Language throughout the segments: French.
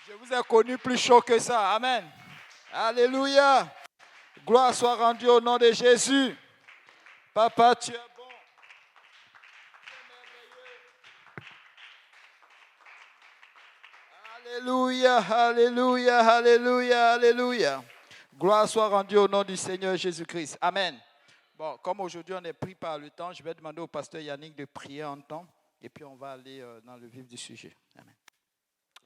Je vous ai connu plus chaud que ça. Amen. Alléluia. Gloire soit rendue au nom de Jésus. Papa, tu es bon. Tu es merveilleux. Alléluia, alléluia, alléluia, alléluia. Gloire soit rendue au nom du Seigneur Jésus-Christ. Amen. Bon, comme aujourd'hui on est pris par le temps, je vais demander au pasteur Yannick de prier en temps et puis on va aller dans le vif du sujet. Amen.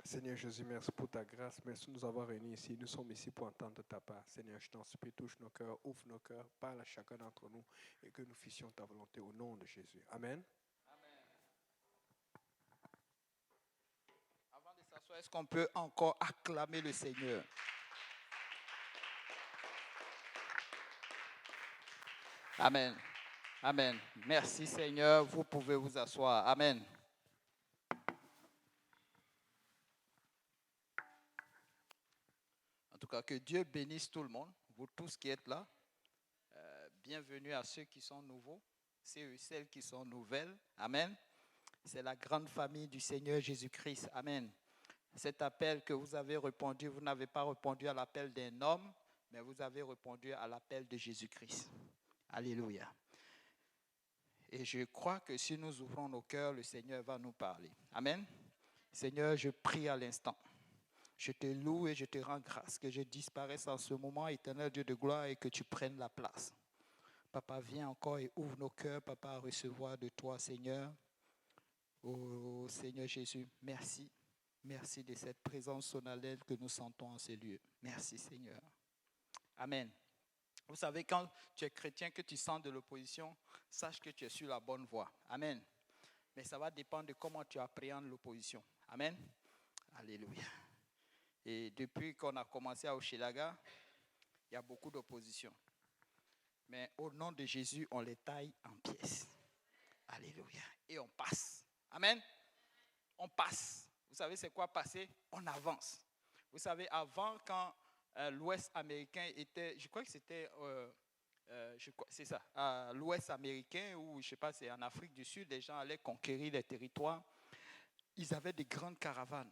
Seigneur Jésus, merci pour ta grâce. Merci de nous avoir réunis ici. Nous sommes ici pour entendre ta part. Seigneur, je t'en supplie, touche nos cœurs, ouvre nos cœurs, parle à chacun d'entre nous et que nous fassions ta volonté au nom de Jésus. Amen. Avant de s'asseoir, est-ce qu'on peut encore acclamer le Seigneur? Amen. Amen. Merci Seigneur. Vous pouvez vous asseoir. Amen. En tout cas, que Dieu bénisse tout le monde, vous tous qui êtes là. Bienvenue à ceux qui sont nouveaux, ceux et celles qui sont nouvelles. Amen. C'est la grande famille du Seigneur Jésus-Christ. Amen. Cet appel que vous avez répondu, vous n'avez pas répondu à l'appel d'un homme, mais vous avez répondu à l'appel de Jésus-Christ. Alléluia. Et je crois que si nous ouvrons nos cœurs, le Seigneur va nous parler. Amen. Seigneur, je prie à l'instant. Je te loue et je te rends grâce que je disparaisse en ce moment, éternel Dieu de gloire, et que tu prennes la place. Papa, viens encore et ouvre nos cœurs, Papa, à recevoir de toi, Seigneur. Oh Seigneur Jésus, merci. Merci de cette présence solennelle que nous sentons en ces lieux. Merci Seigneur. Amen. Vous savez, quand tu es chrétien, que tu sens de l'opposition, sache que tu es sur la bonne voie. Amen. Mais ça va dépendre de comment tu appréhendes l'opposition. Amen. Alléluia. Et depuis qu'on a commencé à Hochelaga, il y a beaucoup d'opposition. Mais au nom de Jésus, on les taille en pièces. Alléluia. Et on passe. Amen. On passe. Vous savez c'est quoi passer? On avance. Vous savez, avant, quand l'Ouest américain était, je crois que c'était, c'est ça, l'Ouest américain, ou je ne sais pas, c'est en Afrique du Sud, les gens allaient conquérir les territoires. Ils avaient des grandes caravanes.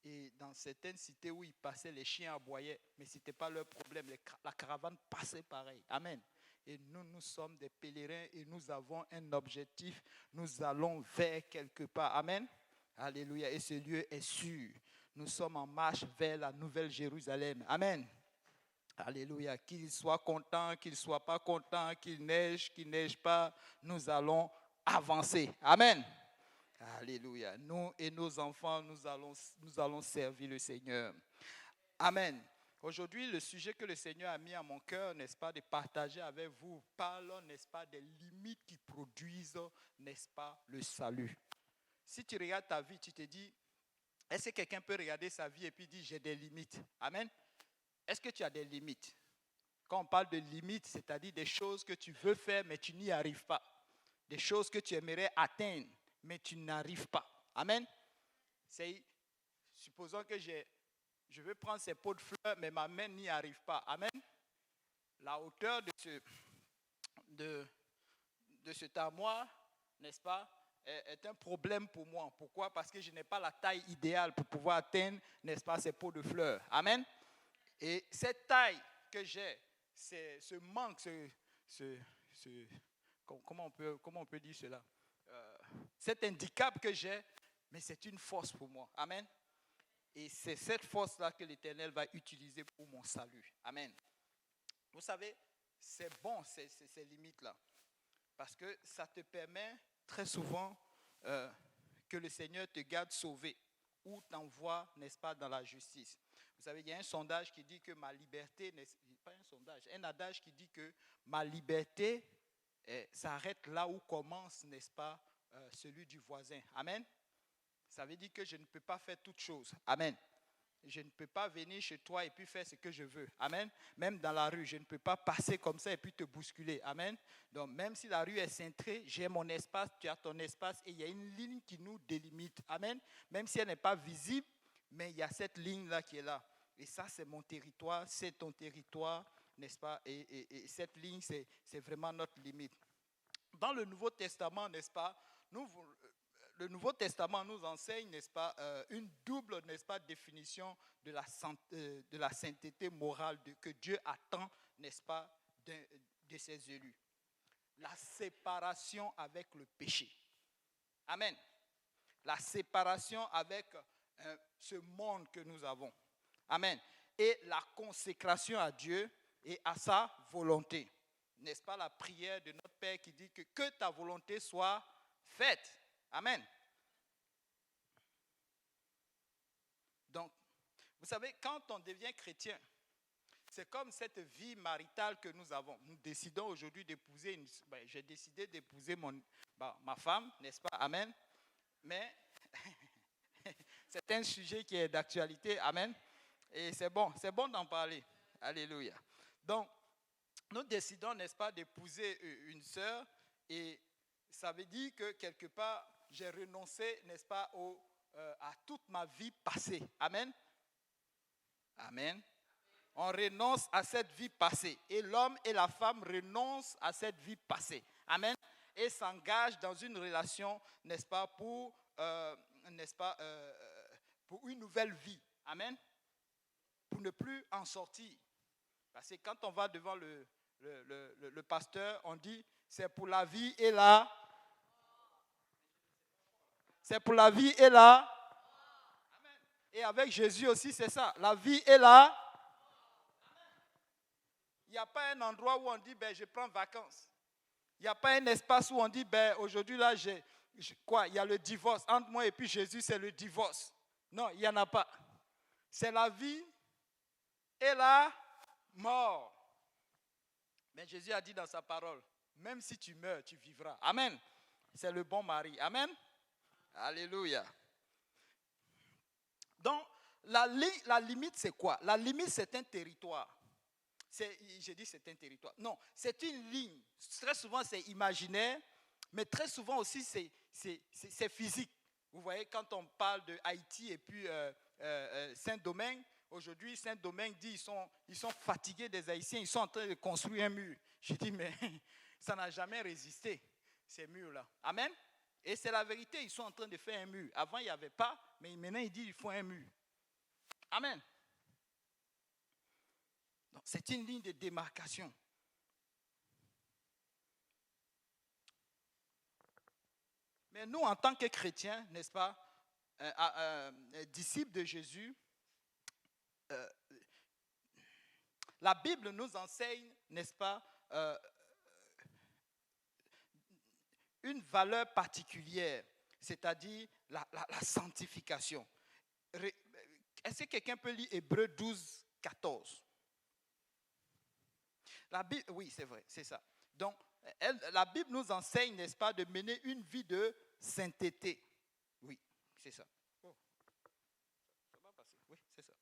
Et dans certaines cités où ils passaient, les chiens aboyaient, mais ce n'était pas leur problème. La caravane passait pareil. Amen. Et nous, nous sommes des pèlerins et nous avons un objectif. Nous allons vers quelque part. Amen. Alléluia. Et ce lieu est sûr. Nous sommes en marche vers la nouvelle Jérusalem. Amen. Alléluia. Qu'il soit content, qu'il ne soit pas content, qu'il neige pas, nous allons avancer. Amen. Alléluia. Nous et nos enfants, nous allons servir le Seigneur. Amen. Aujourd'hui, le sujet que le Seigneur a mis à mon cœur, n'est-ce pas, de partager avec vous, parlons, n'est-ce pas, des limites qui produisent, n'est-ce pas, le salut. Si tu regardes ta vie, tu te dis, est-ce que quelqu'un peut regarder sa vie et puis dire, j'ai des limites? Amen. Est-ce que tu as des limites? Quand on parle de limites, c'est-à-dire des choses que tu veux faire, mais tu n'y arrives pas. Des choses que tu aimerais atteindre, mais tu n'arrives pas. Amen. Supposons que je veux prendre ces pots de fleurs, mais ma main n'y arrive pas. Amen. La hauteur de cet armoire, n'est-ce pas, est un problème pour moi. Pourquoi? Parce que je n'ai pas la taille idéale pour pouvoir atteindre, n'est-ce pas, ces pots de fleurs. Amen. Et cette taille que j'ai, ce manque, comment on peut dire cela? Cet handicap que j'ai, mais c'est une force pour moi. Amen. Et c'est cette force-là que l'Éternel va utiliser pour mon salut. Amen. Vous savez, c'est bon ces limites-là. Parce que ça te permet très souvent que le Seigneur te garde sauvé ou t'envoie, n'est-ce pas, dans la justice. Vous savez, il y a un sondage qui dit que ma liberté, pas un sondage, un adage qui dit que ma liberté s'arrête là où commence, n'est-ce pas, celui du voisin. Amen. Ça veut dire que je ne peux pas faire toutes choses. Amen. Je ne peux pas venir chez toi et puis faire ce que je veux. Amen. Même dans la rue, je ne peux pas passer comme ça et puis te bousculer. Amen. Donc, même si la rue est cintrée, j'ai mon espace, tu as ton espace et il y a une ligne qui nous délimite. Amen. Même si elle n'est pas visible, mais il y a cette ligne-là qui est là. Et ça, c'est mon territoire, c'est ton territoire, n'est-ce pas? Et cette ligne, c'est vraiment notre limite. Dans le Nouveau Testament, n'est-ce pas, le Nouveau Testament nous enseigne, n'est-ce pas, une double, n'est-ce pas, définition de la sainteté morale que Dieu attend, n'est-ce pas, de ses élus. La séparation avec le péché. Amen. La séparation avec ce monde que nous avons. Amen. Et la consécration à Dieu et à sa volonté. N'est-ce pas la prière de notre Père qui dit que ta volonté soit faite. Amen. Donc, vous savez, quand on devient chrétien, c'est comme cette vie maritale que nous avons. Nous décidons aujourd'hui d'épouser, j'ai décidé d'épouser ma femme, n'est-ce pas? Amen. Mais c'est un sujet qui est d'actualité. Amen. Et c'est bon d'en parler. Alléluia. Donc, nous décidons, n'est-ce pas, d'épouser une sœur, et ça veut dire que quelque part, j'ai renoncé, n'est-ce pas, à toute ma vie passée. Amen. Amen. On renonce à cette vie passée. Et l'homme et la femme renoncent à cette vie passée. Amen. Et s'engagent dans une relation, n'est-ce pas, pour une nouvelle vie. Amen. Pour ne plus en sortir. Parce que quand on va devant le pasteur, on dit, c'est pour la vie et la... C'est pour la vie et la... Amen. Et avec Jésus aussi, c'est ça. La vie et la... Il n'y a pas un endroit où on dit, je prends vacances. Il n'y a pas un espace où on dit, aujourd'hui là, il y a le divorce. Entre moi et puis Jésus, c'est le divorce. Non, il n'y en a pas. C'est la vie et la mort. Mais Jésus a dit dans sa parole, même si tu meurs, tu vivras. Amen. C'est le bon mari. Amen. Alléluia. Donc, la limite, c'est quoi? La limite, c'est un territoire. J'ai dit c'est un territoire. Non, c'est une ligne. Très souvent, c'est imaginaire, mais très souvent aussi, c'est physique. Vous voyez, quand on parle de Haïti et puis Saint-Domingue, aujourd'hui, Saint-Domingue dit ils sont fatigués des Haïtiens, ils sont en train de construire un mur. Je dis, mais ça n'a jamais résisté, ces murs-là. Amen. Et c'est la vérité, ils sont en train de faire un mur. Avant, il n'y avait pas, mais maintenant, ils disent qu'il faut un mur. Amen. Donc, c'est une ligne de démarcation. Mais nous, en tant que chrétiens, n'est-ce pas, disciples de Jésus, la Bible nous enseigne, n'est-ce pas, une valeur particulière, c'est-à-dire la sanctification. Est-ce que quelqu'un peut lire Hébreux 12, 14? La Bible, oui, c'est vrai, c'est ça. Donc, la Bible nous enseigne, n'est-ce pas, de mener une vie de sainteté. Oui, c'est ça. Oh. Ça va passer. Oui, c'est ça.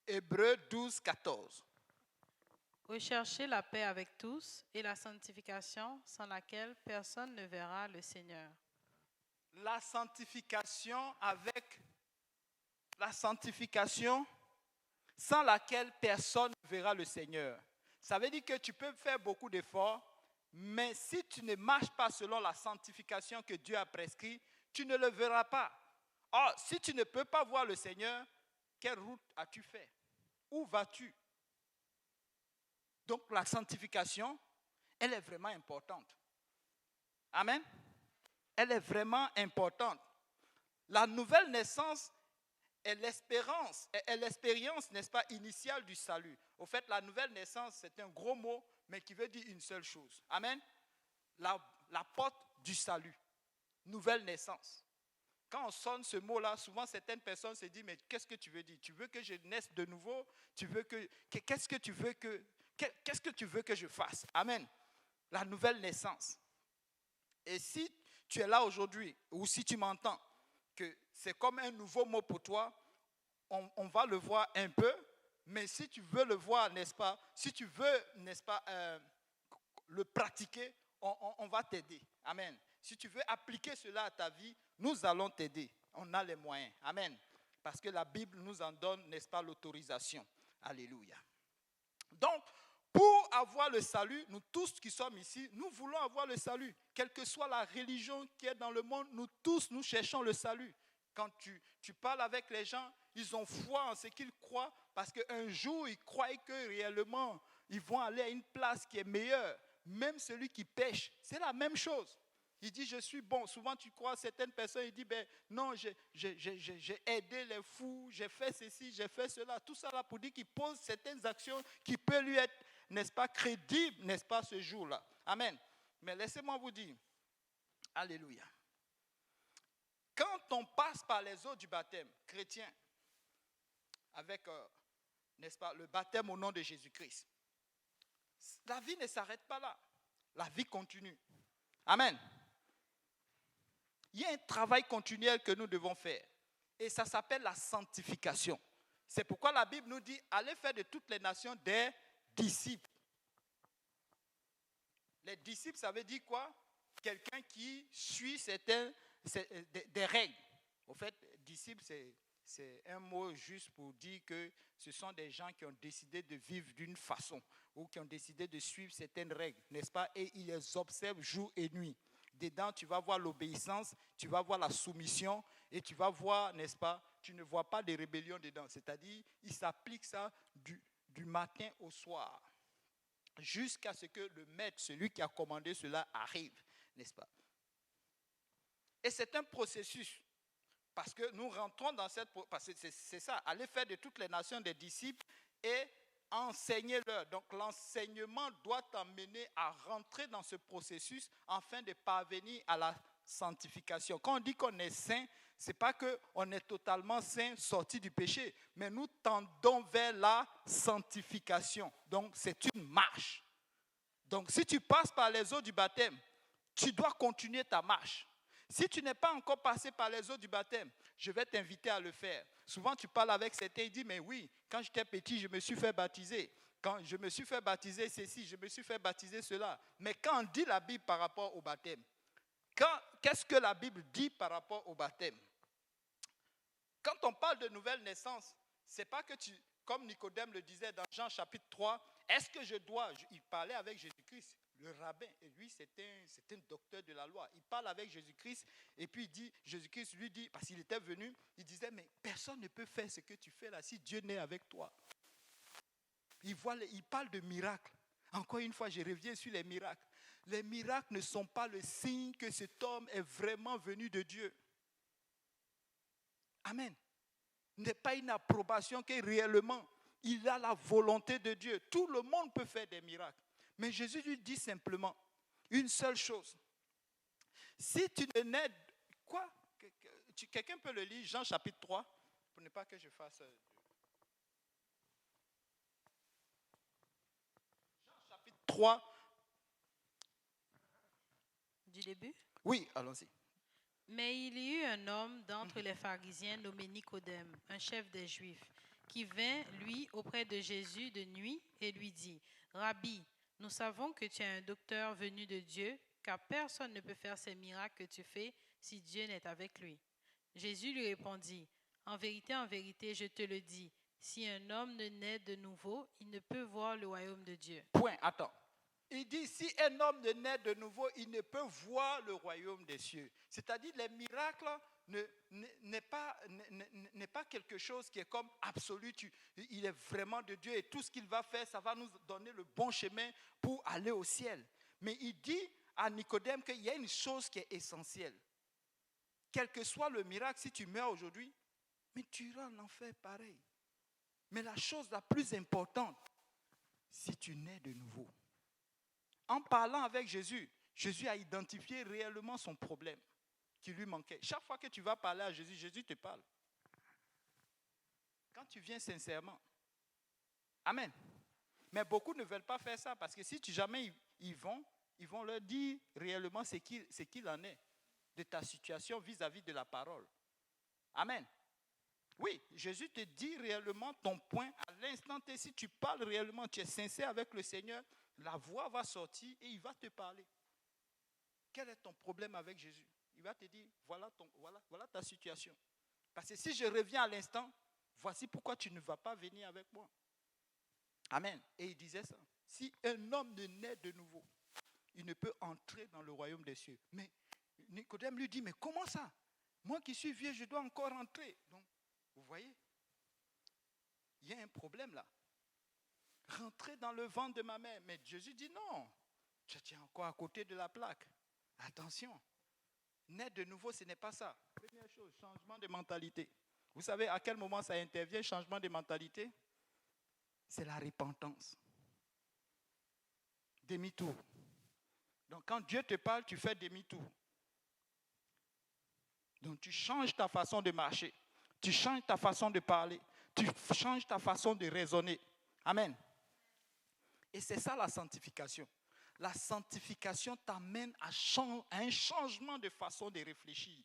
Hébreux 12, 14. Recherchez la paix avec tous et la sanctification sans laquelle personne ne verra le Seigneur. La sanctification sans laquelle personne ne verra le Seigneur. Ça veut dire que tu peux faire beaucoup d'efforts, mais si tu ne marches pas selon la sanctification que Dieu a prescrite, tu ne le verras pas. Or, si tu ne peux pas voir le Seigneur, quelle route as-tu fait? Où vas-tu? Donc, la sanctification, elle est vraiment importante. Amen. Elle est vraiment importante. La nouvelle naissance est l'expérience, n'est-ce pas, initiale du salut. Au fait, la nouvelle naissance, c'est un gros mot, mais qui veut dire une seule chose. Amen. La porte du salut. Nouvelle naissance. Quand on sonne ce mot-là, souvent certaines personnes se disent, mais qu'est-ce que tu veux dire? Tu veux que je naisse de nouveau? Qu'est-ce que tu veux que je fasse? Amen. La nouvelle naissance. Et si tu es là aujourd'hui, ou si tu m'entends, que c'est comme un nouveau mot pour toi, on va le voir un peu, mais si tu veux le voir, n'est-ce pas, si tu veux, n'est-ce pas, le pratiquer, on va t'aider. Amen. Si tu veux appliquer cela à ta vie, nous allons t'aider. On a les moyens. Amen. Parce que la Bible nous en donne, n'est-ce pas, l'autorisation. Alléluia. Donc, Pour avoir le salut, nous tous qui sommes ici, nous voulons avoir le salut. Quelle que soit la religion qui est dans le monde, nous tous, nous cherchons le salut. Quand tu parles avec les gens, ils ont foi en ce qu'ils croient parce qu'un jour, ils croient que réellement, ils vont aller à une place qui est meilleure. Même celui qui pêche, c'est la même chose. Il dit, je suis bon. Souvent, tu crois, certaines personnes, ils disent, ben, non, j'ai aidé les fous, j'ai fait ceci, j'ai fait cela. Tout ça là pour dire qu'il pose certaines actions qui peuvent lui être, n'est-ce pas, crédibles, n'est-ce pas, ce jour-là. Amen. Mais laissez-moi vous dire, alléluia. Quand on passe par les eaux du baptême chrétien, avec, n'est-ce pas, le baptême au nom de Jésus-Christ, la vie ne s'arrête pas là. La vie continue. Amen. Il y a un travail continuel que nous devons faire. Et ça s'appelle la sanctification. C'est pourquoi la Bible nous dit, allez faire de toutes les nations des disciples. Les disciples, ça veut dire quoi? Quelqu'un qui suit des règles. En fait, disciple, c'est un mot juste pour dire que ce sont des gens qui ont décidé de vivre d'une façon ou qui ont décidé de suivre certaines règles, n'est-ce pas? Et ils les observent jour et nuit. Dedans, tu vas voir l'obéissance, tu vas voir la soumission et tu vas voir, n'est-ce pas? Tu ne vois pas de rébellion dedans. C'est-à-dire, il s'applique ça du matin au soir jusqu'à ce que le maître, celui qui a commandé cela, arrive, n'est-ce pas? Et c'est un processus. Parce que nous rentrons dans cette... Parce que c'est ça, aller faire de toutes les nations des disciples et enseigner-leur. Donc l'enseignement doit t'amener à rentrer dans ce processus afin de parvenir à la sanctification. Quand on dit qu'on est saint, ce n'est pas qu'on est totalement saint, sorti du péché, mais nous tendons vers la sanctification. Donc c'est une marche. Donc si tu passes par les eaux du baptême, tu dois continuer ta marche. Si tu n'es pas encore passé par les eaux du baptême, je vais t'inviter à le faire. Souvent, tu parles avec certains, ils disent, mais oui, quand j'étais petit, je me suis fait baptiser. Quand je me suis fait baptiser ceci, je me suis fait baptiser cela. Mais quand on dit la Bible par rapport au baptême, qu'est-ce que la Bible dit par rapport au baptême? Quand on parle de nouvelle naissance, c'est pas que tu, comme Nicodème le disait dans Jean chapitre 3, est-ce que je dois, il parlait avec Jésus-Christ, le rabbin, et lui c'est un docteur de la loi. Il parle avec Jésus-Christ et puis il dit, Jésus-Christ lui dit, parce qu'il était venu, il disait, mais personne ne peut faire ce que tu fais là si Dieu n'est avec toi. Il parle de miracles. Encore une fois, je reviens sur les miracles. Les miracles ne sont pas le signe que cet homme est vraiment venu de Dieu. Amen. Ce n'est pas une approbation que réellement il a la volonté de Dieu. Tout le monde peut faire des miracles. Mais Jésus lui dit simplement une seule chose. Si tu ne nais... Quoi? Quelqu'un peut le lire, Jean chapitre 3, pour ne pas que je fasse... Jean chapitre 3. Du début? Oui, allons-y. Mais il y eut un homme d'entre les pharisiens nommé Nicodème, un chef des Juifs, qui vint, lui, auprès de Jésus de nuit et lui dit, « Rabbi, nous savons que tu es un docteur venu de Dieu, car personne ne peut faire ces miracles que tu fais si Dieu n'est avec lui. » Jésus lui répondit, « en vérité, je te le dis, si un homme ne naît de nouveau, il ne peut voir le royaume de Dieu. » Point, attends. Il dit, si un homme ne naît de nouveau, il ne peut voir le royaume des cieux. C'est-à-dire, les miracles n'est pas quelque chose qui est comme absolu. Il est vraiment de Dieu et tout ce qu'il va faire, ça va nous donner le bon chemin pour aller au ciel. Mais il dit à Nicodème qu'il y a une chose qui est essentielle. Quel que soit le miracle, si tu meurs aujourd'hui, mais tu iras en enfer pareil. Mais la chose la plus importante, si tu nais de nouveau. En parlant avec Jésus, Jésus a identifié réellement son problème qui lui manquait. Chaque fois que tu vas parler à Jésus, Jésus te parle. Quand tu viens sincèrement. Amen. Mais beaucoup ne veulent pas faire ça parce que si jamais ils vont leur dire réellement ce qu'il en est de ta situation vis-à-vis de la parole. Amen. Oui, Jésus te dit réellement ton point à l'instant T. Si tu parles réellement, tu es sincère avec le Seigneur, la voix va sortir et il va te parler. Quel est ton problème avec Jésus? Il va te dire, voilà ta situation. Parce que si je reviens à l'instant, voici pourquoi tu ne vas pas venir avec moi. Amen. Et il disait ça. Si un homme ne naît de nouveau, il ne peut entrer dans le royaume des cieux. Mais Nicodème lui dit, mais comment ça? Moi qui suis vieux, je dois encore entrer. Donc, vous voyez, il y a un problème là. Rentrer dans le ventre de ma mère. Mais Jésus dit non, tu es encore à côté de la plaque. Attention, naître de nouveau, ce n'est pas ça. Première chose, changement de mentalité. Vous savez à quel moment ça intervient, changement de mentalité? C'est la repentance. Demi-tour. Donc quand Dieu te parle, tu fais demi-tour. Donc tu changes ta façon de marcher. Tu changes ta façon de parler. Tu changes ta façon de raisonner. Amen. Et c'est ça la sanctification. La sanctification t'amène à un changement de façon de réfléchir.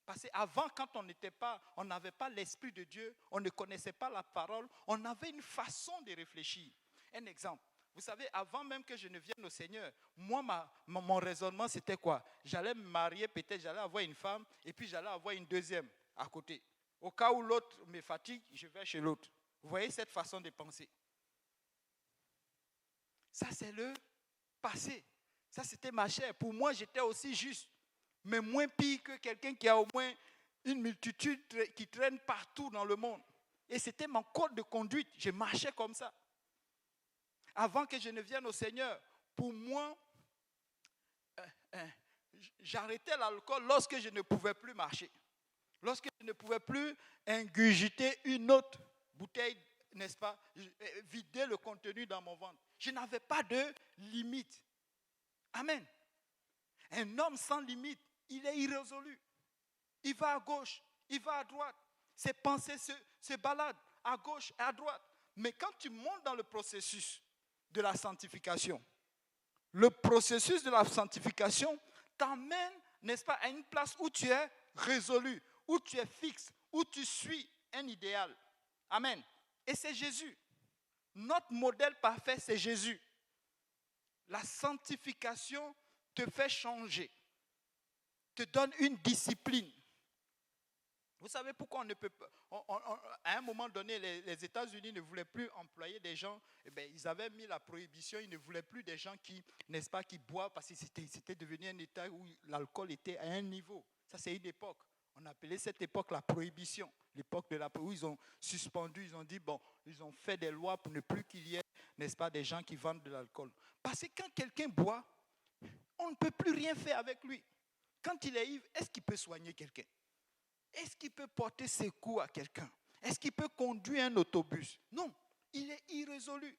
Parce qu'avant, quand on n'avait pas l'Esprit de Dieu, on ne connaissait pas la parole, on avait une façon de réfléchir. Un exemple. Vous savez, avant même que je ne vienne au Seigneur, moi, mon raisonnement, c'était quoi? J'allais me marier, peut-être j'allais avoir une femme, et puis j'allais avoir une deuxième à côté. Au cas où l'autre me fatigue, je vais chez l'autre. Vous voyez cette façon de penser? Ça, c'est le passé. Ça, c'était ma chair. Pour moi, j'étais aussi juste. Mais moins pire que quelqu'un qui a au moins une multitude qui traîne partout dans le monde. Et c'était mon code de conduite. Je marchais comme ça. Avant que je ne vienne au Seigneur, pour moi, j'arrêtais l'alcool lorsque je ne pouvais plus marcher. Lorsque je ne pouvais plus ingurgiter une autre bouteille, n'est-ce pas, vider le contenu dans mon ventre. Je n'avais pas de limite. Amen. Un homme sans limite, il est irrésolu. Il va à gauche, il va à droite. Ses pensées se baladent à gauche et à droite. Mais quand tu montes dans le processus de la sanctification, le processus de la sanctification t'amène, n'est-ce pas, à une place où tu es résolu, où tu es fixe, où tu suis un idéal. Amen. Et c'est Jésus. Notre modèle parfait, c'est Jésus. La sanctification te fait changer, te donne une discipline. Vous savez pourquoi on ne peut pas, à un moment donné, les États-Unis ne voulaient plus employer des gens, ils avaient mis la prohibition, ils ne voulaient plus des gens qui, n'est-ce pas, qui boivent, parce que c'était devenu un état où l'alcool était à un niveau. Ça, c'est une époque. On appelait cette époque la prohibition, l'époque de la où ils ont suspendu, ils ont dit, bon, ils ont fait des lois pour ne plus qu'il y ait, n'est-ce pas, des gens qui vendent de l'alcool. Parce que quand quelqu'un boit, on ne peut plus rien faire avec lui. Quand il est ivre, est-ce qu'il peut soigner quelqu'un? Est-ce qu'il peut porter secours à quelqu'un? Est-ce qu'il peut conduire un autobus? Non, il est irrésolu.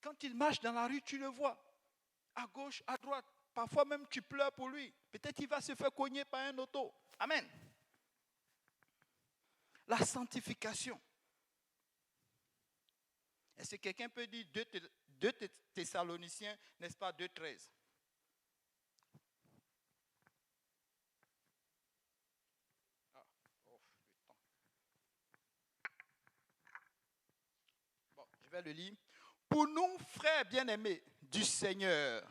Quand il marche dans la rue, tu le vois, à gauche, à droite. Parfois même tu pleures pour lui. Peut-être qu'il va se faire cogner par un auto. Amen. La sanctification. Est-ce que quelqu'un peut dire 2 Thessaloniciens, n'est-ce pas, 2,13? Bon, je vais le lire. Pour nous, frères bien-aimés du Seigneur,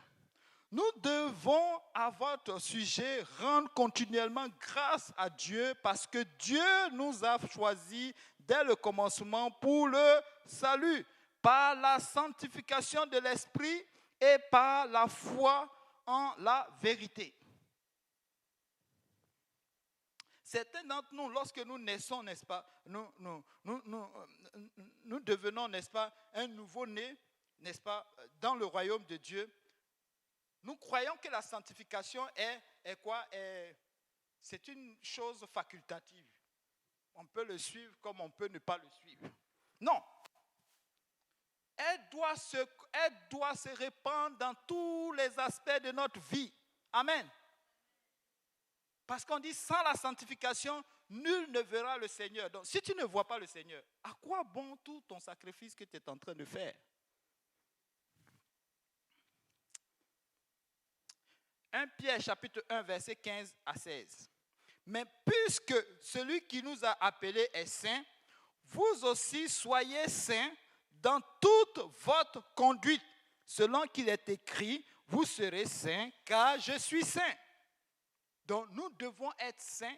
nous devons à votre sujet rendre continuellement grâce à Dieu parce que Dieu nous a choisis dès le commencement pour le salut, par la sanctification de l'esprit et par la foi en la vérité. Certains d'entre nous, lorsque nous naissons, n'est-ce pas, nous devenons, n'est-ce pas, un nouveau-né, n'est-ce pas, dans le royaume de Dieu. Nous croyons que la sanctification est quoi? C'est une chose facultative. On peut le suivre comme on peut ne pas le suivre. Non. Elle doit se répandre dans tous les aspects de notre vie. Amen. Parce qu'on dit, sans la sanctification, nul ne verra le Seigneur. Donc, si tu ne vois pas le Seigneur, à quoi bon tout ton sacrifice que tu es en train de faire? 1 Pierre chapitre 1, verset 15 à 16. Mais puisque celui qui nous a appelés est saint, vous aussi soyez saints dans toute votre conduite. Selon qu'il est écrit, vous serez saints car je suis saint. Donc nous devons être saints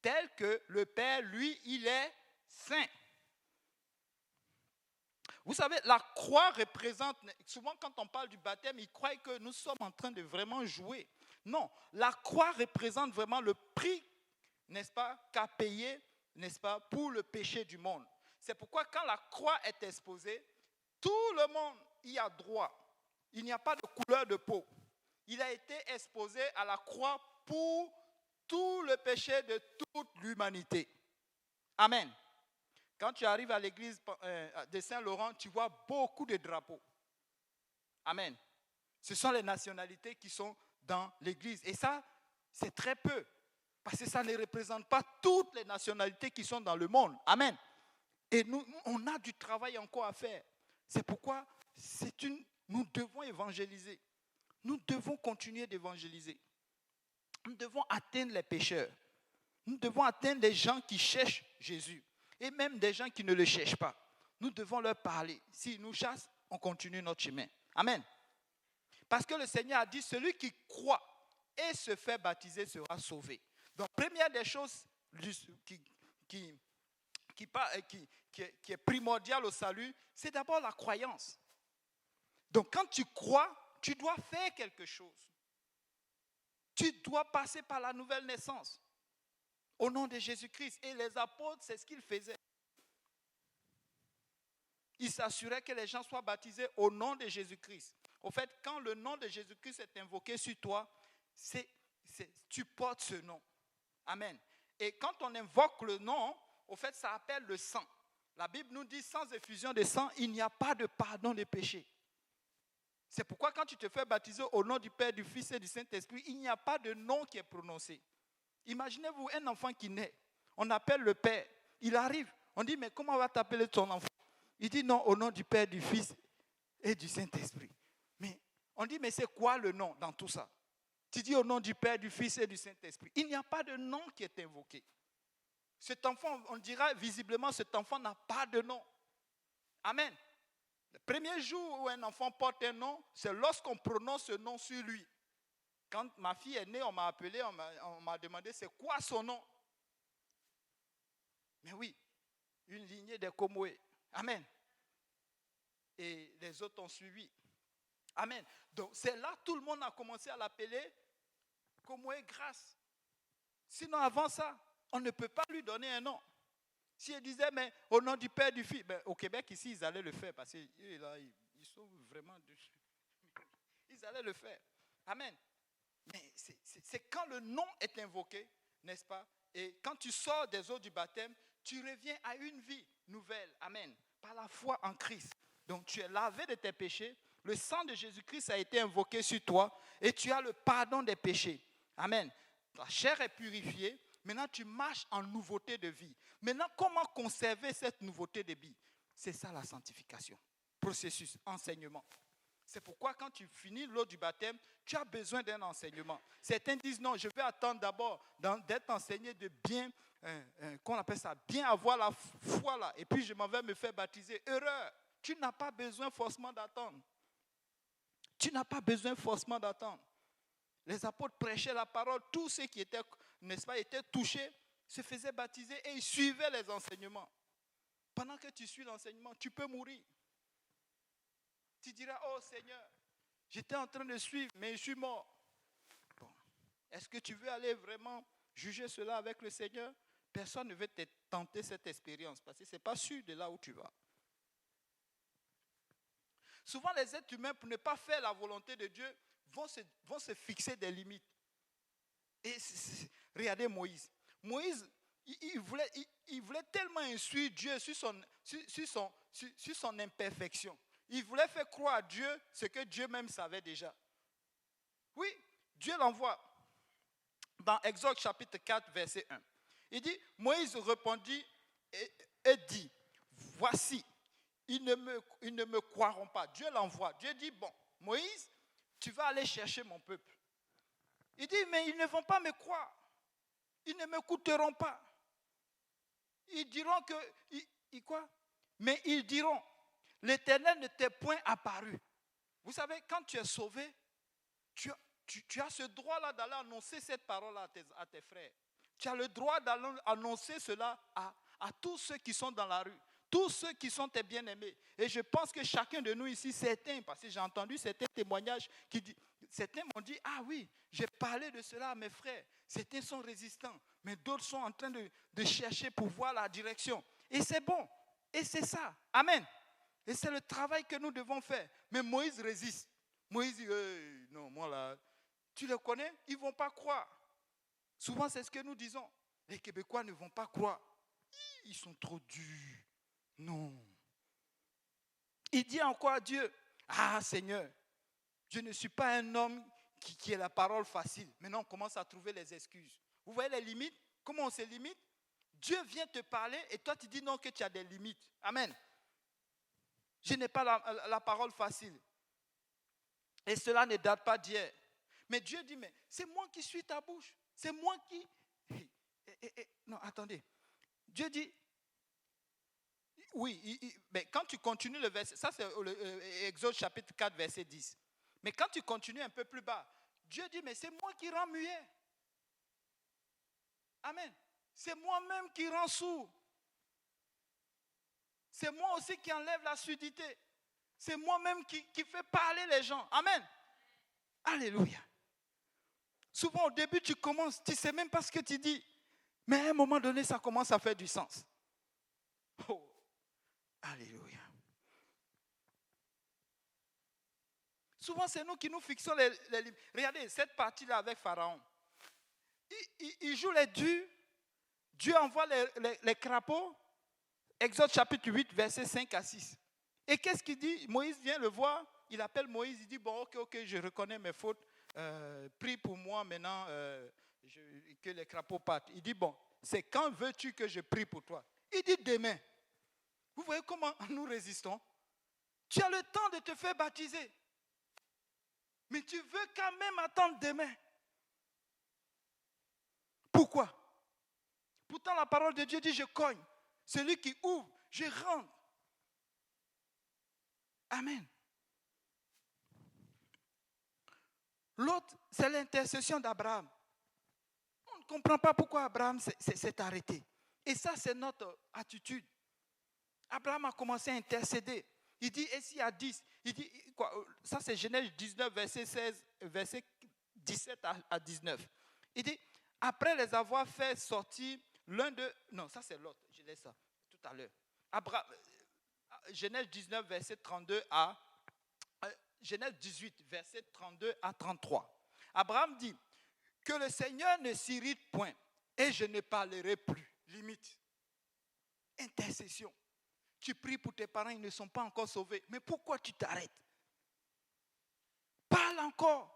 tel que le Père, lui, il est saint. Vous savez, la croix représente, souvent quand on parle du baptême, ils croient que nous sommes en train de vraiment jouer. Non, la croix représente vraiment le prix, n'est-ce pas, qu'a payé, n'est-ce pas, pour le péché du monde. C'est pourquoi quand la croix est exposée, tout le monde y a droit. Il n'y a pas de couleur de peau. Il a été exposé à la croix pour tout le péché de toute l'humanité. Amen. Quand tu arrives à l'église de Saint-Laurent, tu vois beaucoup de drapeaux. Amen. Ce sont les nationalités qui sont dans l'église. Et ça, c'est très peu. Parce que ça ne représente pas toutes les nationalités qui sont dans le monde. Amen. Et nous, on a du travail encore à faire. C'est pourquoi nous devons évangéliser. Nous devons continuer d'évangéliser. Nous devons atteindre les pécheurs. Nous devons atteindre les gens qui cherchent Jésus. Et même des gens qui ne le cherchent pas. Nous devons leur parler. S'ils nous chassent, on continue notre chemin. Amen. Parce que le Seigneur a dit, celui qui croit et se fait baptiser sera sauvé. Donc, première des choses qui est primordiale au salut, c'est d'abord la croyance. Donc, quand tu crois, tu dois faire quelque chose. Tu dois passer par la nouvelle naissance. Au nom de Jésus-Christ. Et les apôtres, c'est ce qu'ils faisaient. Ils s'assuraient que les gens soient baptisés au nom de Jésus-Christ. Au fait, quand le nom de Jésus-Christ est invoqué sur toi, tu portes ce nom. Amen. Et quand on invoque le nom, au fait, ça appelle le sang. La Bible nous dit, sans effusion de sang, il n'y a pas de pardon des péchés. C'est pourquoi quand tu te fais baptiser au nom du Père, du Fils et du Saint-Esprit, il n'y a pas de nom qui est prononcé. Imaginez-vous un enfant qui naît, on appelle le Père, il arrive, on dit, mais comment on va t'appeler ton enfant? Il dit non, au nom du Père, du Fils et du Saint-Esprit. Mais on dit, mais c'est quoi le nom dans tout ça? Tu dis au nom du Père, du Fils et du Saint-Esprit. Il n'y a pas de nom qui est invoqué. Cet enfant, on dira visiblement, cet enfant n'a pas de nom. Amen. Le premier jour où un enfant porte un nom, c'est lorsqu'on prononce ce nom sur lui. Quand ma fille est née, on m'a appelé, on m'a demandé c'est quoi son nom. Mais oui, une lignée des Komoé. Amen. Et les autres ont suivi. Amen. Donc c'est là tout le monde a commencé à l'appeler Komoé Grâce. Sinon avant ça, on ne peut pas lui donner un nom. Si elle disait, mais au nom du Père, du Fils, ben, au Québec ici, ils allaient le faire parce qu'ils sont vraiment dessus. Ils allaient le faire. Amen. Mais c'est quand le nom est invoqué, n'est-ce pas? Et quand tu sors des eaux du baptême, tu reviens à une vie nouvelle. Amen. Par la foi en Christ. Donc tu es lavé de tes péchés. Le sang de Jésus-Christ a été invoqué sur toi et tu as le pardon des péchés. Amen. Ta chair est purifiée. Maintenant, tu marches en nouveauté de vie. Maintenant, comment conserver cette nouveauté de vie? C'est ça la sanctification. Processus, enseignement. C'est pourquoi quand tu finis l'eau du baptême, tu as besoin d'un enseignement. Certains disent non, je vais attendre d'abord d'être enseigné de bien, qu'on appelle ça, bien avoir la foi là, et puis je m'en vais me faire baptiser. Erreur. Tu n'as pas besoin forcément d'attendre. Tu n'as pas besoin forcément d'attendre. Les apôtres prêchaient la parole, tous ceux qui étaient, n'est-ce pas, étaient touchés, se faisaient baptiser et ils suivaient les enseignements. Pendant que tu suis l'enseignement, tu peux mourir. Tu diras, oh Seigneur, j'étais en train de suivre, mais je suis mort. Bon. Est-ce que tu veux aller vraiment juger cela avec le Seigneur? Personne ne veut te tenter cette expérience parce que ce n'est pas sûr de là où tu vas. Souvent, les êtres humains, pour ne pas faire la volonté de Dieu, vont se fixer des limites. Et regardez Moïse. Moïse, il voulait tellement instruire Dieu sur son imperfection. Il voulait faire croire à Dieu ce que Dieu même savait déjà. Oui, Dieu l'envoie. Dans Exode chapitre 4, verset 1. Il dit, Moïse répondit et dit, voici, ils ne me croiront pas. Dieu l'envoie. Dieu dit, bon, Moïse, tu vas aller chercher mon peuple. Il dit, mais ils ne vont pas me croire. Ils ne m'écouteront pas. Ils diront que, quoi? Mais ils diront, l'Éternel ne t'est point apparu. Vous savez, quand tu es sauvé, tu as ce droit-là d'aller annoncer cette parole-là à tes frères. Tu as le droit d'aller annoncer cela à tous ceux qui sont dans la rue. Tous ceux qui sont tes bien-aimés. Et je pense que chacun de nous ici, certains, parce que j'ai entendu certains témoignages qui disent, certains m'ont dit, ah oui, j'ai parlé de cela à mes frères. Certains sont résistants, mais d'autres sont en train de chercher pour voir la direction. Et c'est bon. Et c'est ça. Amen. Et c'est le travail que nous devons faire. Mais Moïse résiste. Moïse dit, non, moi là, tu les connais, ils ne vont pas croire. Souvent, c'est ce que nous disons. Les Québécois ne vont pas croire. Ils sont trop durs. Non. Il dit encore à Dieu, ah Seigneur, je ne suis pas un homme qui a la parole facile. Maintenant, on commence à trouver les excuses. Vous voyez les limites? Comment on se limite? Dieu vient te parler et toi tu dis non que tu as des limites. Amen. Je n'ai pas la parole facile. Et cela ne date pas d'hier. Mais Dieu dit, mais c'est moi qui suis ta bouche. C'est moi qui... Non, attendez. Dieu dit, oui, mais quand tu continues le verset, ça c'est Exode chapitre 4, verset 10. Mais quand tu continues un peu plus bas, Dieu dit, mais c'est moi qui rends muet. Amen. C'est moi-même qui rends sourd. C'est moi aussi qui enlève la surdité. C'est moi-même qui fait parler les gens. Amen. Alléluia. Souvent au début tu commences, tu ne sais même pas ce que tu dis. Mais à un moment donné, ça commence à faire du sens. Oh. Alléluia. Souvent c'est nous qui nous fixons les limites. Regardez cette partie-là avec Pharaon. Il joue les durs. Dieu envoie les crapauds. Exode chapitre 8, versets 5 à 6. Et qu'est-ce qu'il dit? Moïse vient le voir. Il appelle Moïse. Il dit, bon, ok, je reconnais mes fautes. Prie pour moi maintenant que les crapauds partent. Il dit, bon, c'est quand veux-tu que je prie pour toi? Il dit, demain. Vous voyez comment nous résistons? Tu as le temps de te faire baptiser. Mais tu veux quand même attendre demain. Pourquoi? Pourtant la parole de Dieu dit, je cogne. Celui qui ouvre, je rentre. Amen. L'autre, c'est l'intercession d'Abraham. On ne comprend pas pourquoi Abraham s'est arrêté. Et ça, c'est notre attitude. Abraham a commencé à intercéder. Il dit, et s'il y a 10, il dit, quoi, ça c'est Genèse 19, verset 17 à 19. Il dit, après les avoir fait sortir, l'un d'eux, non, ça c'est l'autre, je laisse ça tout à l'heure. Genèse 19, verset 32 à, Genèse 18, verset 32 à 33. Abraham dit, que le Seigneur ne s'irrite point et je ne parlerai plus. Limite. Intercession. Tu pries pour tes parents, ils ne sont pas encore sauvés. Mais pourquoi tu t'arrêtes? Parle encore.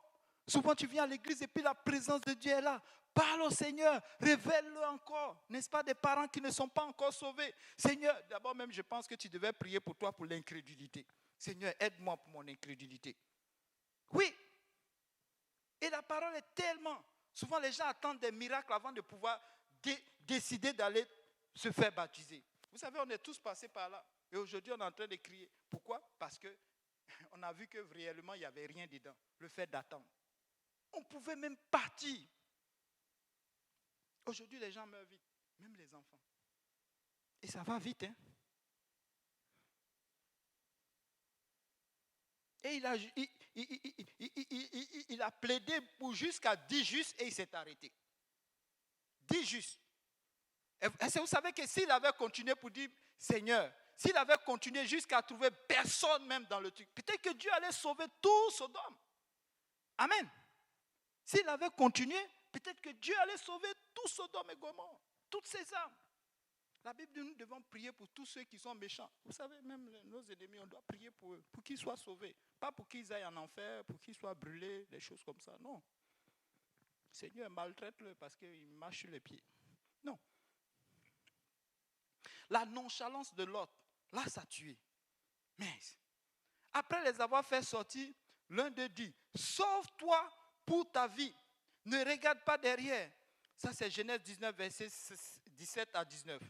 Souvent tu viens à l'église et puis la présence de Dieu est là. Parle au Seigneur, révèle-le encore. N'est-ce pas des parents qui ne sont pas encore sauvés? Seigneur, d'abord même je pense que tu devais prier pour toi pour l'incrédulité. Seigneur, aide-moi pour mon incrédulité. Oui. Et la parole est tellement... Souvent les gens attendent des miracles avant de pouvoir décider d'aller se faire baptiser. Vous savez, on est tous passés par là. Et aujourd'hui, on est en train de crier. Pourquoi? Parce qu'on a vu que réellement, il n'y avait rien dedans. Le fait d'attendre. On pouvait même partir. Aujourd'hui, les gens meurent vite. Même les enfants. Et ça va vite, hein? Et il a plaidé pour jusqu'à 10 justes et il s'est arrêté. 10 justes. Est-ce que vous savez que s'il avait continué pour dire, Seigneur, s'il avait continué jusqu'à trouver personne même dans le truc, peut-être que Dieu allait sauver tout Sodome. Amen. S'il avait continué, peut-être que Dieu allait sauver tout Sodome et Gomorrhe, toutes ces âmes. La Bible dit, nous devons prier pour tous ceux qui sont méchants. Vous savez, même nos ennemis, on doit prier pour eux, pour qu'ils soient sauvés. Pas pour qu'ils aillent en enfer, pour qu'ils soient brûlés, des choses comme ça. Non. Seigneur, maltraite-le parce qu'il marche sur les pieds. Non. La nonchalance de l'autre, là, ça tue. Mais, après les avoir fait sortir, l'un d'eux dit, sauve-toi pour ta vie. Ne regarde pas derrière. Ça, c'est Genèse 19, verset 17 à 19.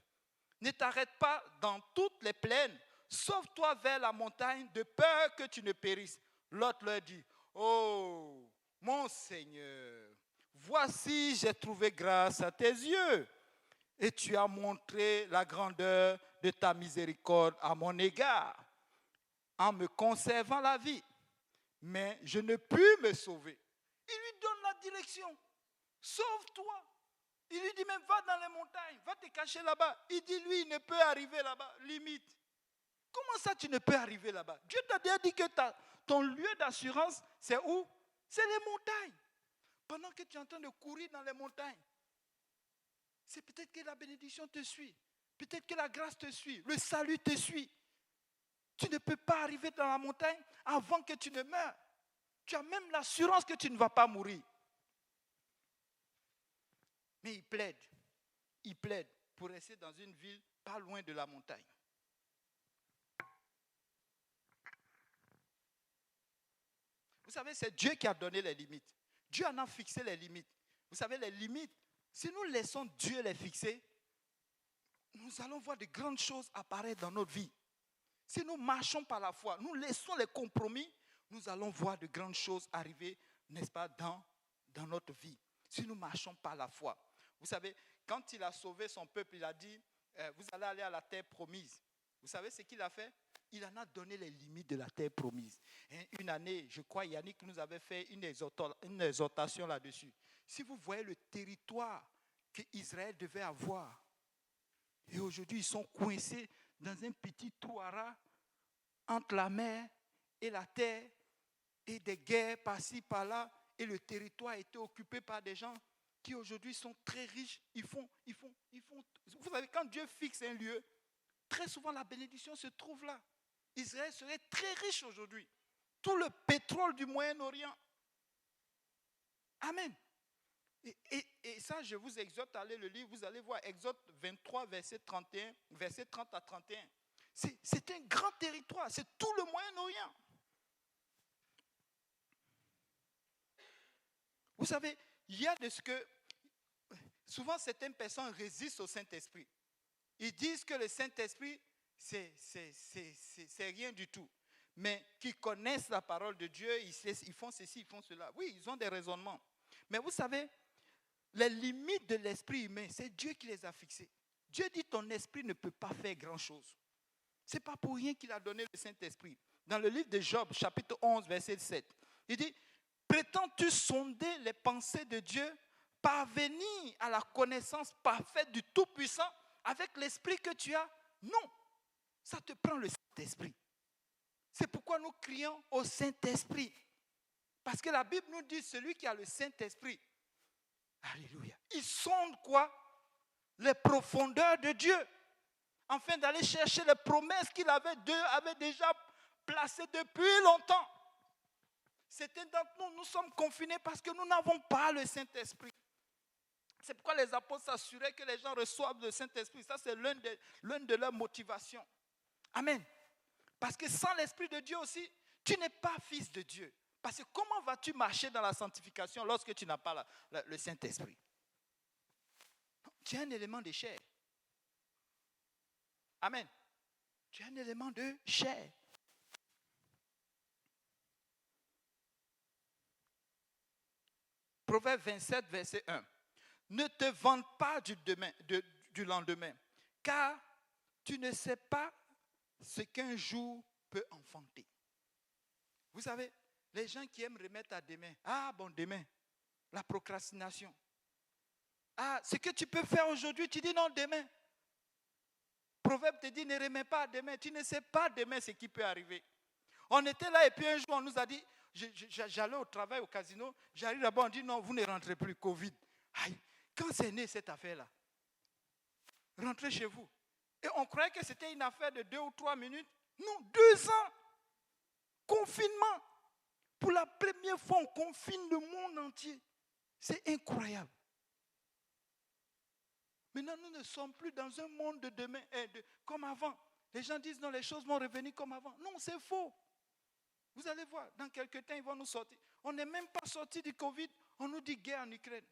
Ne t'arrête pas dans toutes les plaines. Sauve-toi vers la montagne de peur que tu ne périsses. L'autre leur dit, oh, mon Seigneur, voici, j'ai trouvé grâce à tes yeux. et tu as montré la grandeur de ta miséricorde à mon égard, en me conservant la vie. Mais je ne puis me sauver. Il lui donne la direction. Sauve-toi. Il lui dit, mais va dans les montagnes, va te cacher là-bas. Il dit, lui, il ne peut arriver là-bas, limite. Comment ça, tu ne peux arriver là-bas? Dieu t'a déjà dit que ton lieu d'assurance, c'est où? C'est les montagnes. Pendant que tu es en train de courir dans les montagnes, c'est peut-être que la bénédiction te suit. Peut-être que la grâce te suit. Le salut te suit. Tu ne peux pas arriver dans la montagne avant que tu ne meurs. Tu as même l'assurance que tu ne vas pas mourir. Mais il plaide pour rester dans une ville pas loin de la montagne. Vous savez, c'est Dieu qui a donné les limites. Dieu en a fixé les limites. Vous savez, les limites, si nous laissons Dieu les fixer, nous allons voir de grandes choses apparaître dans notre vie. Si nous marchons par la foi, nous laissons les compromis, nous allons voir de grandes choses arriver, n'est-ce pas, dans notre vie. Si nous marchons par la foi. Vous savez, quand il a sauvé son peuple, il a dit, vous allez aller à la terre promise. Vous savez ce qu'il a fait? Il en a donné les limites de la terre promise. Et une année, je crois, Yannick nous avait fait une exhortation là-dessus. Si vous voyez le territoire qu'Israël devait avoir, et aujourd'hui ils sont coincés dans un petit trou à ras entre la mer et la terre, et des guerres par-ci, par-là, et le territoire a été occupé par des gens qui aujourd'hui sont très riches. Ils font. Vous savez, quand Dieu fixe un lieu, très souvent la bénédiction se trouve là. Israël serait très riche aujourd'hui. Tout le pétrole du Moyen-Orient. Amen. Et ça, je vous exhorte à aller le lire. Vous allez voir Exode 23, verset 30 à 31. C'est un grand territoire. C'est tout le Moyen-Orient. Vous savez, il y a de ce que... Souvent, certaines personnes résistent au Saint-Esprit. Ils disent que le Saint-Esprit, c'est rien du tout. Mais qui connaissent la parole de Dieu, ils font ceci, ils font cela. Oui, ils ont des raisonnements. Mais vous savez, les limites de l'esprit humain, c'est Dieu qui les a fixées. Dieu dit, ton esprit ne peut pas faire grand-chose. Ce n'est pas pour rien qu'il a donné le Saint-Esprit. Dans le livre de Job, chapitre 11, verset 7, il dit, prétends-tu sonder les pensées de Dieu, parvenir à la connaissance parfaite du Tout-Puissant avec l'esprit que tu as? Non, ça te prend le Saint-Esprit. C'est pourquoi nous crions au Saint-Esprit. Parce que la Bible nous dit, celui qui a le Saint-Esprit, alléluia, il sonde quoi? Les profondeurs de Dieu, afin d'aller chercher les promesses qu'il avait déjà placées depuis longtemps. Certains d'entre nous, nous sommes confinés parce que nous n'avons pas le Saint-Esprit. C'est pourquoi les apôtres s'assuraient que les gens reçoivent le Saint-Esprit. Ça, c'est l'une de leurs motivations. Amen. Parce que sans l'Esprit de Dieu aussi, tu n'es pas fils de Dieu. Parce que comment vas-tu marcher dans la sanctification lorsque tu n'as pas le Saint-Esprit? Tu es un élément de chair. Amen. Tu es un élément de chair. Proverbe 27, verset 1. Ne te vante pas du lendemain, car tu ne sais pas ce qu'un jour peut enfanter. Vous savez, les gens qui aiment remettre à demain, demain, la procrastination. Ce que tu peux faire aujourd'hui, tu dis non, demain. Proverbe te dit, ne remets pas à demain, tu ne sais pas demain ce qui peut arriver. On était là et puis un jour, on nous a dit, j'allais au travail, au casino, j'arrive là-bas, on dit non, vous ne rentrez plus, Covid. Aïe, quand c'est né cette affaire-là, rentrez chez vous. Et on croyait que c'était une affaire de 2 ou 3 minutes. Non, 2 ans. Confinement. Pour la première fois, on confine le monde entier. C'est incroyable. Maintenant, nous ne sommes plus dans un monde de demain, comme avant. Les gens disent non, les choses vont revenir comme avant. Non, c'est faux. Vous allez voir, dans quelques temps, ils vont nous sortir. On n'est même pas sorti du Covid. On nous dit guerre en Ukraine.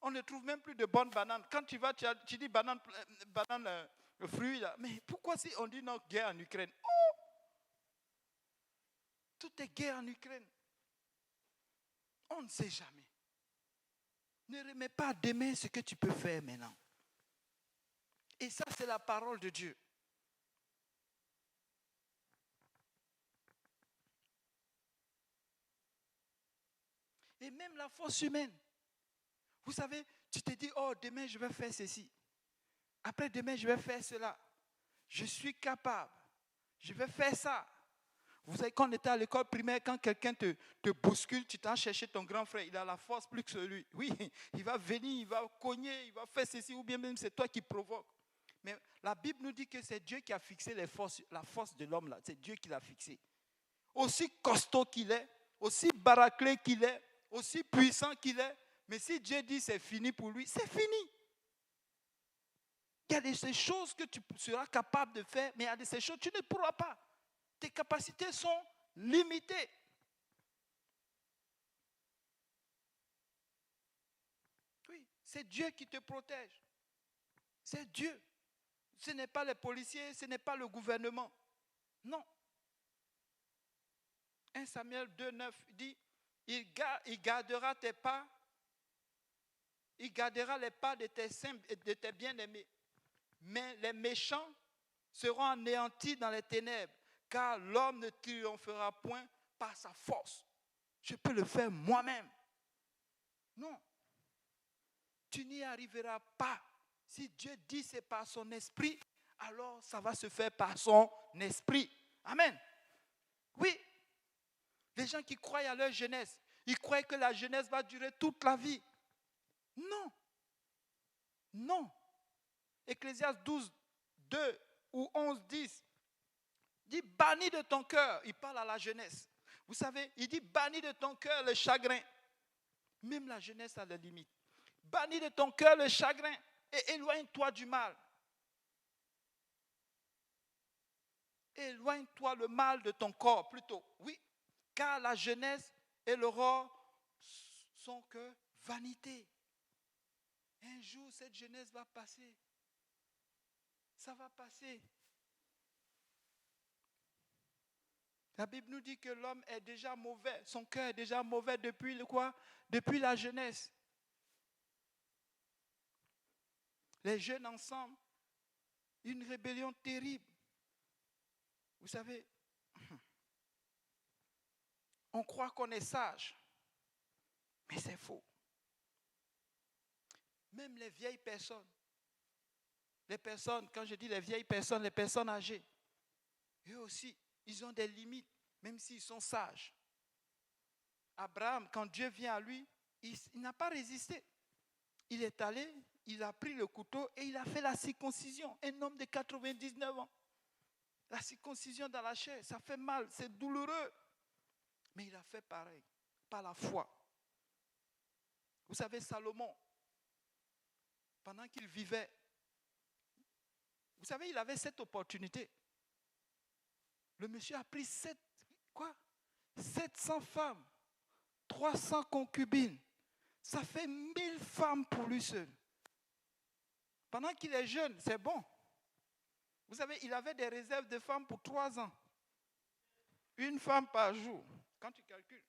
On ne trouve même plus de bonnes bananes. Quand tu vas, tu dis banane fruit là. Mais pourquoi si on dit non, guerre en Ukraine? Oh! Tout est guerre en Ukraine. On ne sait jamais. Ne remets pas à demain ce que tu peux faire maintenant. c'est la parole de Dieu. Et même la force humaine. Vous savez, tu te dis, oh, demain je vais faire ceci. Après demain je vais faire cela. Je suis capable. Je vais faire ça. Vous savez, quand on était à l'école primaire, quand quelqu'un te bouscule, tu t'en chercher ton grand frère. Il a la force plus que celui. Oui, il va venir, il va cogner, il va faire ceci, ou bien même c'est toi qui provoque. Mais la Bible nous dit que c'est Dieu qui a fixé la force de l'homme là. C'est Dieu qui l'a fixé. Aussi costaud qu'il est, aussi baraquelé qu'il est, aussi puissant qu'il est, mais si Dieu dit c'est fini pour lui, c'est fini. Il y a de ces choses que tu seras capable de faire, mais il y a de ces choses que tu ne pourras pas. Tes capacités sont limitées. Oui, c'est Dieu qui te protège. C'est Dieu. Ce n'est pas les policiers, ce n'est pas le gouvernement. Non. 1 Samuel 2,9 dit, il gardera tes pas, il gardera les pas de tes saints et de tes bien-aimés. Mais les méchants seront anéantis dans les ténèbres, car l'homme ne triomphera point par sa force. Je peux le faire moi-même. Non. Tu n'y arriveras pas. Si Dieu dit c'est par son esprit, alors ça va se faire par son esprit. Amen. Oui. Les gens qui croient à leur jeunesse, ils croient que la jeunesse va durer toute la vie. Non. Non. Ecclésiaste 12, 2 ou 11, 10 dit bannis de ton cœur. Il parle à la jeunesse. Vous savez, il dit bannis de ton cœur le chagrin. Même la jeunesse a des limites. Bannis de ton cœur le chagrin et éloigne-toi du mal. Éloigne-toi le mal de ton corps plutôt. Oui, car la jeunesse et l'aurore sont que vanité. Un jour, cette jeunesse va passer. Ça va passer. La Bible nous dit que l'homme est déjà mauvais. Son cœur est déjà mauvais depuis le quoi? Depuis la jeunesse. Les jeunes ensemble, une rébellion terrible. Vous savez, on croit qu'on est sage, mais c'est faux. Même les vieilles personnes, quand je dis les vieilles personnes, les personnes âgées, eux aussi, ils ont des limites, même s'ils sont sages. Abraham, quand Dieu vient à lui, il n'a pas résisté. Il est allé, il a pris le couteau et il a fait la circoncision. Un homme de 99 ans. La circoncision dans la chair, ça fait mal, c'est douloureux. Mais il a fait pareil, par la foi. Vous savez, Salomon, pendant qu'il vivait, vous savez, il avait cette opportunité. Le monsieur a pris 700 femmes, 300 concubines. Ça fait 1000 femmes pour lui seul. Pendant qu'il est jeune, c'est bon. Vous savez, il avait des réserves de femmes pour 3 ans. Une femme par jour, quand tu calcules.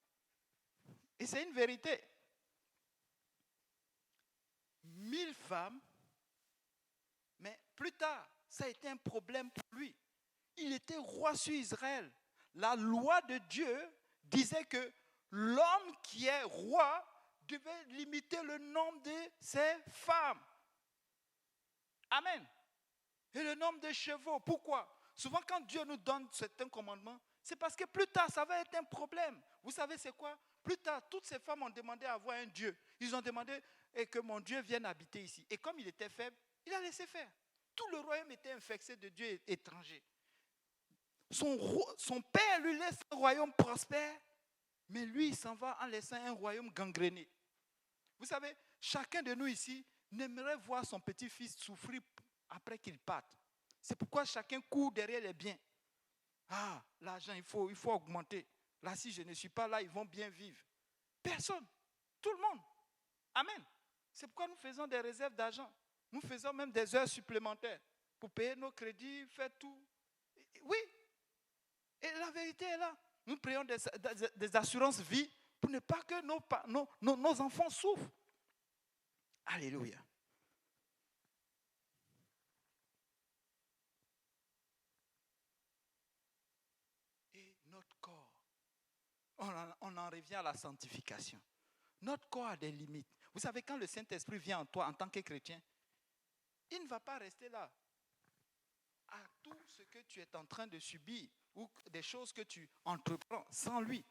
Et c'est une vérité. 1000 femmes, mais plus tard, ça a été un problème pour lui. Il était roi sur Israël. La loi de Dieu disait que l'homme qui est roi devait limiter le nombre de ses femmes. Amen. Et le nombre de chevaux. Pourquoi? Souvent quand Dieu nous donne certains commandements, c'est parce que plus tard ça va être un problème. Vous savez c'est quoi? Plus tard, toutes ces femmes ont demandé à avoir un Dieu. Ils ont demandé que mon Dieu vienne habiter ici. Et comme il était faible, il a laissé faire. Tout le royaume était infecté de dieux étrangers. Son père lui laisse un royaume prospère, mais lui, il s'en va en laissant un royaume gangréné. Vous savez, chacun de nous ici n'aimerait voir son petit-fils souffrir après qu'il parte. C'est pourquoi chacun court derrière les biens. Ah, l'argent, il faut augmenter. Là, si je ne suis pas là, ils vont bien vivre. Personne. Tout le monde. Amen. C'est pourquoi nous faisons des réserves d'argent. Nous faisons même des heures supplémentaires pour payer nos crédits, faire tout. Oui. Et la vérité est là. Nous prenons des assurances vie pour ne pas que nos enfants souffrent. Alléluia. on en revient à la sanctification. Notre corps a des limites. Vous savez, quand le Saint-Esprit vient en toi en tant que chrétien, il ne va pas rester là. À tout ce que tu es en train de subir ou des choses que tu entreprends sans lui.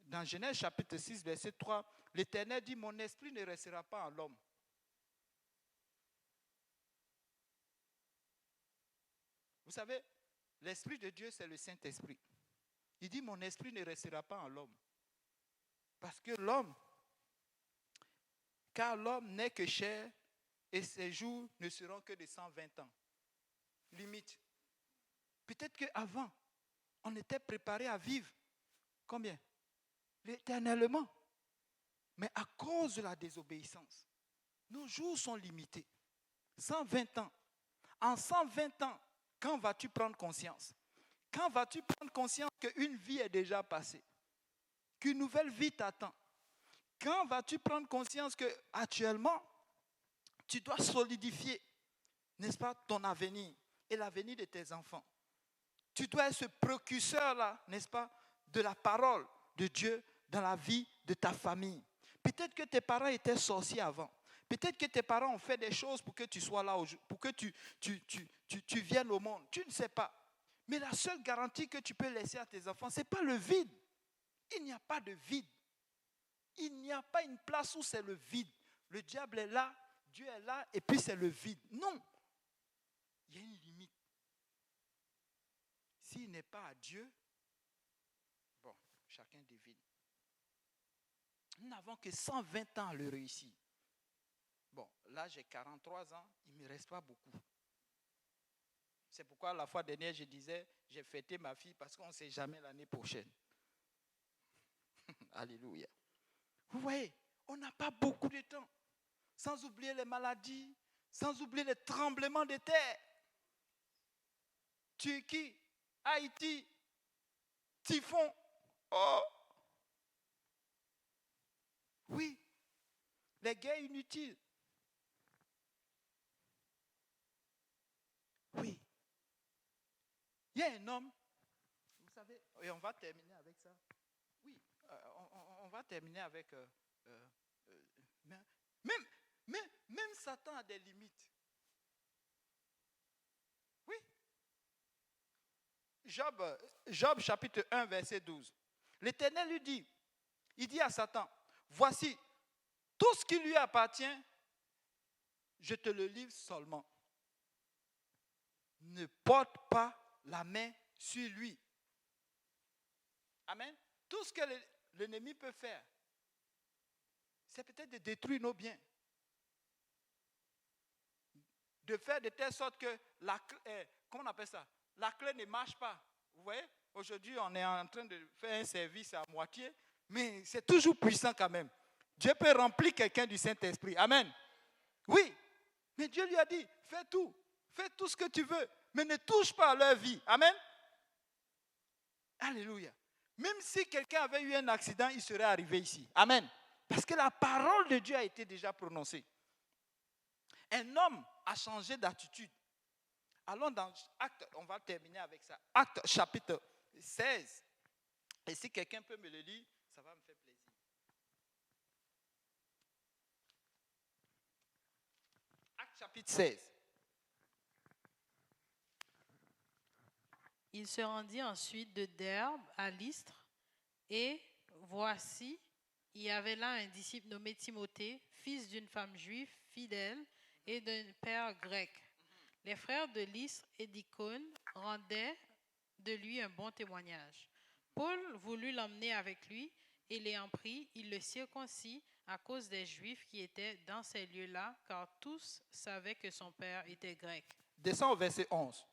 Dans Genèse chapitre 6, verset 3, l'Éternel dit, mon esprit ne restera pas en l'homme. Vous savez, l'Esprit de Dieu, c'est le Saint-Esprit. Il dit, mon esprit ne restera pas en l'homme. Parce que car l'homme n'est que chair et ses jours ne seront que de 120 ans. Limite. Peut-être qu'avant, on était préparé à vivre. Combien? Éternellement. Mais à cause de la désobéissance, nos jours sont limités. 120 ans. En 120 ans, quand vas-tu prendre conscience? Quand vas-tu prendre conscience qu'une vie est déjà passée? Qu'une nouvelle vie t'attend? Quand vas-tu prendre conscience qu'actuellement, tu dois solidifier, n'est-ce pas, ton avenir et l'avenir de tes enfants? Tu dois être ce précurseur-là, n'est-ce pas, de la parole de Dieu dans la vie de ta famille. Peut-être que tes parents étaient sorciers avant. Peut-être que tes parents ont fait des choses pour que tu sois là, pour que tu viennes au monde. Tu ne sais pas. Mais la seule garantie que tu peux laisser à tes enfants, ce n'est pas le vide. Il n'y a pas de vide. Il n'y a pas une place où c'est le vide. Le diable est là, Dieu est là, et puis c'est le vide. Non. Il y a une limite. S'il n'est pas à Dieu, bon, chacun devine. Nous n'avons que 120 ans à le réussir. Bon, là j'ai 43 ans, il ne me reste pas beaucoup. C'est pourquoi la fois dernière je disais, j'ai fêté ma fille parce qu'on ne sait jamais l'année prochaine. Alléluia. Vous voyez, on n'a pas beaucoup de temps. Sans oublier les maladies, sans oublier les tremblements de terre. Turquie, Haïti, typhon. Oh! Oui, les guerres inutiles. Oui. Il y a un homme, vous savez, et on va terminer avec ça. Oui, on va terminer avec... même Satan a des limites. Oui. Job chapitre 1, verset 12. L'Éternel lui dit, il dit à Satan, voici, tout ce qui lui appartient, je te le livre seulement. Ne porte pas la main sur lui. Amen. Tout ce que l'ennemi peut faire, c'est peut-être de détruire nos biens. De faire de telle sorte que comment on appelle ça? La clé ne marche pas. Vous voyez? Aujourd'hui, on est en train de faire un service à moitié, mais c'est toujours puissant quand même. Dieu peut remplir quelqu'un du Saint-Esprit. Amen. Oui. Mais Dieu lui a dit, fais tout ce que tu veux, mais ne touche pas à leur vie. Amen. Alléluia. Même si quelqu'un avait eu un accident, il serait arrivé ici. Amen. Parce que la parole de Dieu a été déjà prononcée. Un homme a changé d'attitude. Allons dans Actes, on va terminer avec ça. Actes chapitre 16. Et si quelqu'un peut me le lire, ça va me faire plaisir. Actes chapitre 16. Il se rendit ensuite de Derbe à Lystre, et voici, il y avait là un disciple nommé Timothée, fils d'une femme juive fidèle et d'un père grec. Les frères de Lystre et d'Icône rendaient de lui un bon témoignage. Paul voulut l'emmener avec lui, et l'ayant pris, il le circoncit à cause des Juifs qui étaient dans ces lieux-là, car tous savaient que son père était grec. Descends au verset 11.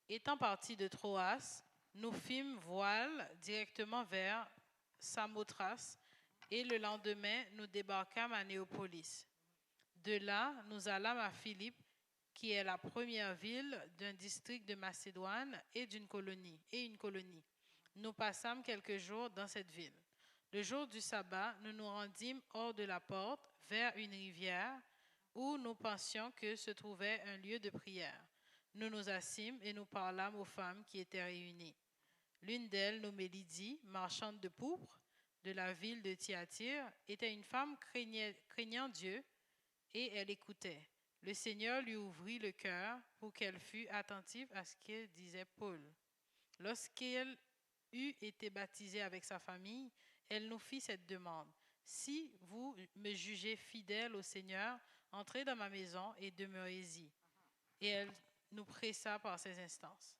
Étant partis de Troas, nous fîmes voile directement vers Samothrace, et le lendemain, nous débarquâmes à Néapolis. De là, nous allâmes à Philippe, qui est la première ville d'un district de Macédoine et une colonie. Nous passâmes quelques jours dans cette ville. Le jour du sabbat, nous nous rendîmes hors de la porte, vers une rivière, où nous pensions que se trouvait un lieu de prière. Nous nous assîmes et nous parlâmes aux femmes qui étaient réunies. L'une d'elles, nommée Lydie, marchande de pourpre de la ville de Thyatire, était une femme craignant Dieu, et elle écoutait. Le Seigneur lui ouvrit le cœur pour qu'elle fût attentive à ce que disait Paul. Lorsqu'elle eut été baptisée avec sa famille, elle nous fit cette demande. Si vous me jugez fidèle au Seigneur, entrez dans ma maison et demeurez-y. Et elle nous pressa par ses instances.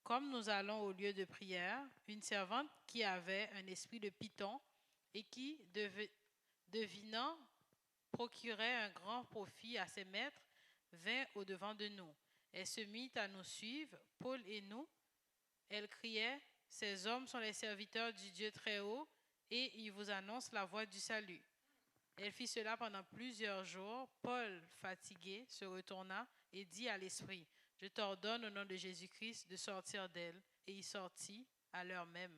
Comme nous allons au lieu de prière, une servante qui avait un esprit de python et qui, devinant, procurait un grand profit à ses maîtres, vint au-devant de nous. Elle se mit à nous suivre, Paul et nous. Elle criait, « Ces hommes sont les serviteurs du Dieu très haut, et ils vous annoncent la voie du salut. » Elle fit cela pendant plusieurs jours. Paul, fatigué, se retourna et dit à l'esprit, « Je t'ordonne au nom de Jésus-Christ de sortir d'elle. » Et il sortit à l'heure même.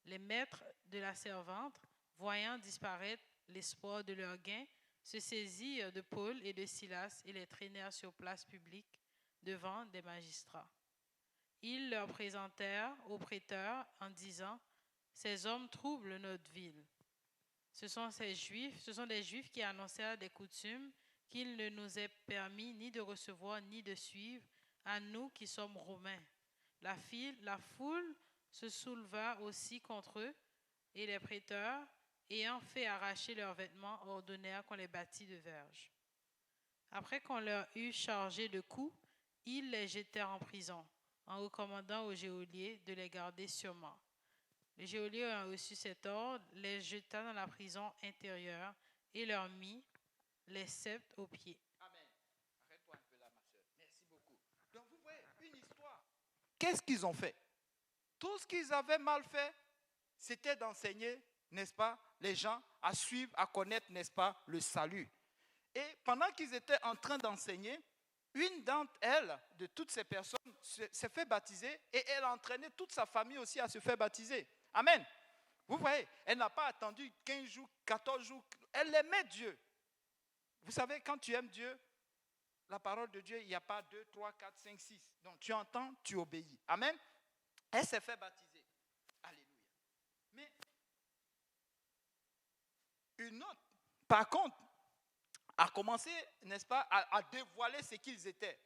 Les maîtres de la servante, voyant disparaître l'espoir de leur gain, se saisirent de Paul et de Silas et les traînèrent sur place publique devant des magistrats. Ils leur présentèrent aux prêteurs en disant, « Ces hommes troublent notre ville. Ce sont des Juifs qui annoncèrent des coutumes qu'il ne nous est permis ni de recevoir ni de suivre, à nous qui sommes Romains. » La foule se souleva aussi contre eux, et les prêteurs, ayant fait arracher leurs vêtements, ordonnèrent qu'on les bâtît de verges. Après qu'on leur eut chargé de coups, ils les jetèrent en prison, en recommandant au geôlier de les garder sûrement. Le geôlier ayant reçu cet ordre, les jeta dans la prison intérieure et leur mit les sceptres aux pieds. Amen. Arrête-toi un peu là, ma soeur. Merci beaucoup. Donc vous voyez, une histoire. Qu'est-ce qu'ils ont fait? Tout ce qu'ils avaient mal fait, c'était d'enseigner, n'est-ce pas, les gens à suivre, à connaître, n'est-ce pas, le salut. Et pendant qu'ils étaient en train d'enseigner, une d'entre elles, de toutes ces personnes, s'est fait baptiser et elle a entraîné toute sa famille aussi à se faire baptiser. Amen. Vous voyez, elle n'a pas attendu 15 jours, 14 jours. Elle aimait Dieu. Vous savez, quand tu aimes Dieu, la parole de Dieu, il n'y a pas 2, 3, 4, 5, 6. Donc tu entends, tu obéis. Amen. Elle s'est fait baptiser. Alléluia. Mais une autre, par contre, a commencé, n'est-ce pas, à dévoiler ce qu'ils étaient.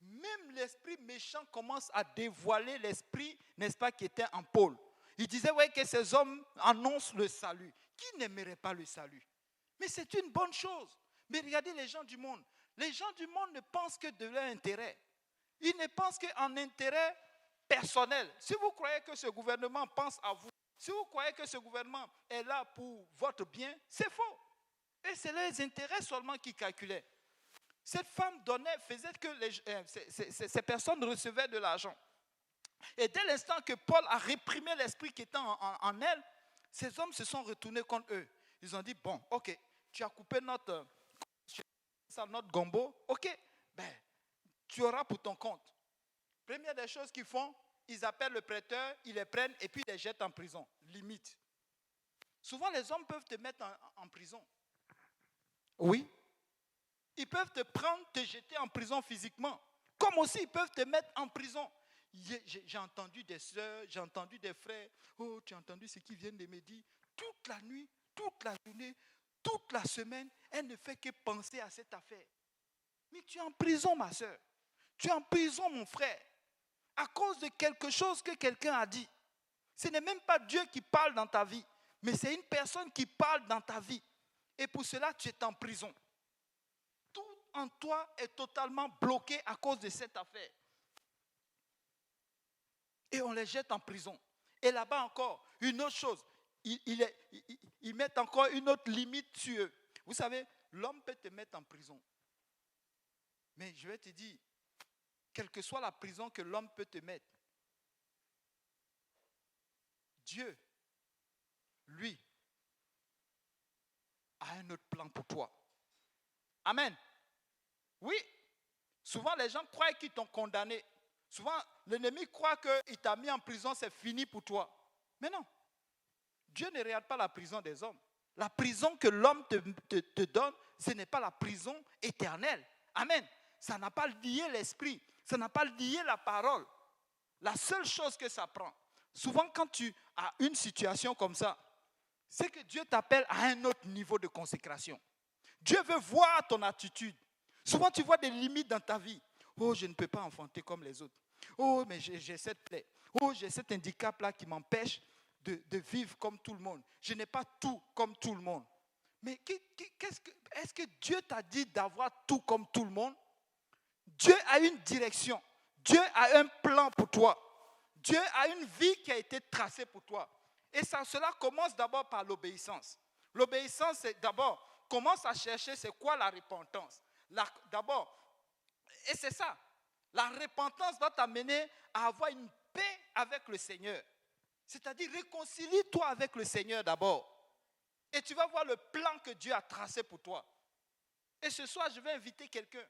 Même l'esprit méchant commence à dévoiler l'esprit, n'est-ce pas, qui était en Paul. Il disait, ouais, que ces hommes annoncent le salut. Qui n'aimerait pas le salut? Mais c'est une bonne chose. Mais regardez les gens du monde. Les gens du monde ne pensent que de leur intérêt. Ils ne pensent qu'en intérêt personnel. Si vous croyez que ce gouvernement pense à vous, si vous croyez que ce gouvernement est là pour votre bien, c'est faux. Et c'est les intérêts seulement qui calculaient. Cette femme faisait que ces personnes recevaient de l'argent. Et dès l'instant que Paul a réprimé l'esprit qui était en elle, ces hommes se sont retournés contre eux. Ils ont dit, bon, ok, tu as coupé notre gombo, ok, ben, tu auras pour ton compte. Première des choses qu'ils font, ils appellent le prêteur, ils les prennent et puis ils les jettent en prison. Limite. Souvent, les hommes peuvent te mettre en prison. Oui. Ils peuvent te prendre, te jeter en prison physiquement. Comme aussi, ils peuvent te mettre en prison. J'ai entendu des sœurs, j'ai entendu des frères. Oh, tu as entendu ce qu'ils viennent de me dire. Toute la nuit, toute la journée, toute la semaine, elle ne fait que penser à cette affaire. Mais tu es en prison, ma sœur. Tu es en prison, mon frère. À cause de quelque chose que quelqu'un a dit. Ce n'est même pas Dieu qui parle dans ta vie, mais c'est une personne qui parle dans ta vie. Et pour cela, tu es en prison. Tout en toi est totalement bloqué à cause de cette affaire. Et on les jette en prison. Et là-bas encore, une autre chose, ils mettent encore une autre limite sur eux. Vous savez, l'homme peut te mettre en prison. Mais je vais te dire, quelle que soit la prison que l'homme peut te mettre, Dieu, lui, a un autre plan pour toi. Amen. Oui, souvent les gens croient qu'ils t'ont condamné. Souvent, l'ennemi croit qu'il t'a mis en prison, c'est fini pour toi. Mais non. Dieu ne regarde pas la prison des hommes. La prison que l'homme te donne, ce n'est pas la prison éternelle. Amen. Ça n'a pas lié l'esprit. Ça n'a pas lié la parole. La seule chose que ça prend, souvent quand tu as une situation comme ça, c'est que Dieu t'appelle à un autre niveau de consécration. Dieu veut voir ton attitude. Souvent, tu vois des limites dans ta vie. Oh, je ne peux pas enfanter comme les autres. Oh, mais j'ai cette plaie. Oh, j'ai cet handicap-là qui m'empêche de vivre comme tout le monde. Je n'ai pas tout comme tout le monde. Mais est-ce que Dieu t'a dit d'avoir tout comme tout le monde? Dieu a une direction. Dieu a un plan pour toi. Dieu a une vie qui a été tracée pour toi. Et cela commence d'abord par l'obéissance. L'obéissance, c'est d'abord, commence à chercher c'est quoi la repentance. D'abord, et c'est ça. La repentance va t'amener à avoir une paix avec le Seigneur. C'est-à-dire, réconcilie-toi avec le Seigneur d'abord. Et tu vas voir le plan que Dieu a tracé pour toi. Et ce soir, je vais inviter quelqu'un.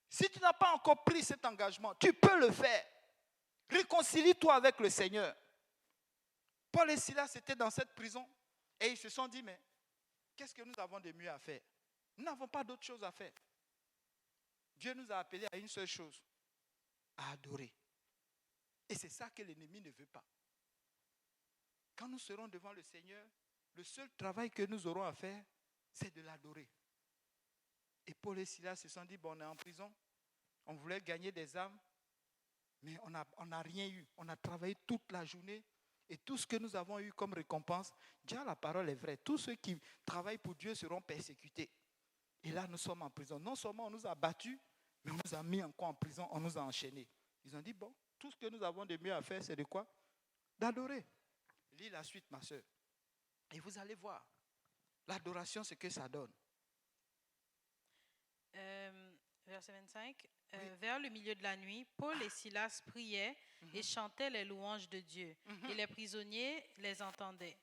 Si tu n'as pas encore pris cet engagement, tu peux le faire. Réconcilie-toi avec le Seigneur. Paul et Silas étaient dans cette prison et ils se sont dit, mais qu'est-ce que nous avons de mieux à faire? Nous n'avons pas d'autre chose à faire. Dieu nous a appelés à une seule chose, à adorer. Et c'est ça que l'ennemi ne veut pas. Quand nous serons devant le Seigneur, le seul travail que nous aurons à faire, c'est de l'adorer. Et Paul et Silas se sont dit, bon, on est en prison, on voulait gagner des âmes, mais on n'a rien eu. On a travaillé toute la journée et tout ce que nous avons eu comme récompense, déjà la parole est vraie. Tous ceux qui travaillent pour Dieu seront persécutés. Et là, nous sommes en prison. Non seulement on nous a battus, mais on nous a mis encore en prison, on nous a enchaînés. Ils ont dit, bon, tout ce que nous avons de mieux à faire, c'est de quoi? D'adorer. Lis la suite, ma soeur. Et vous allez voir, l'adoration, ce que ça donne. Verset 25. Oui. Vers le milieu de la nuit, Paul et Silas priaient et chantaient les louanges de Dieu. Et les prisonniers les entendaient.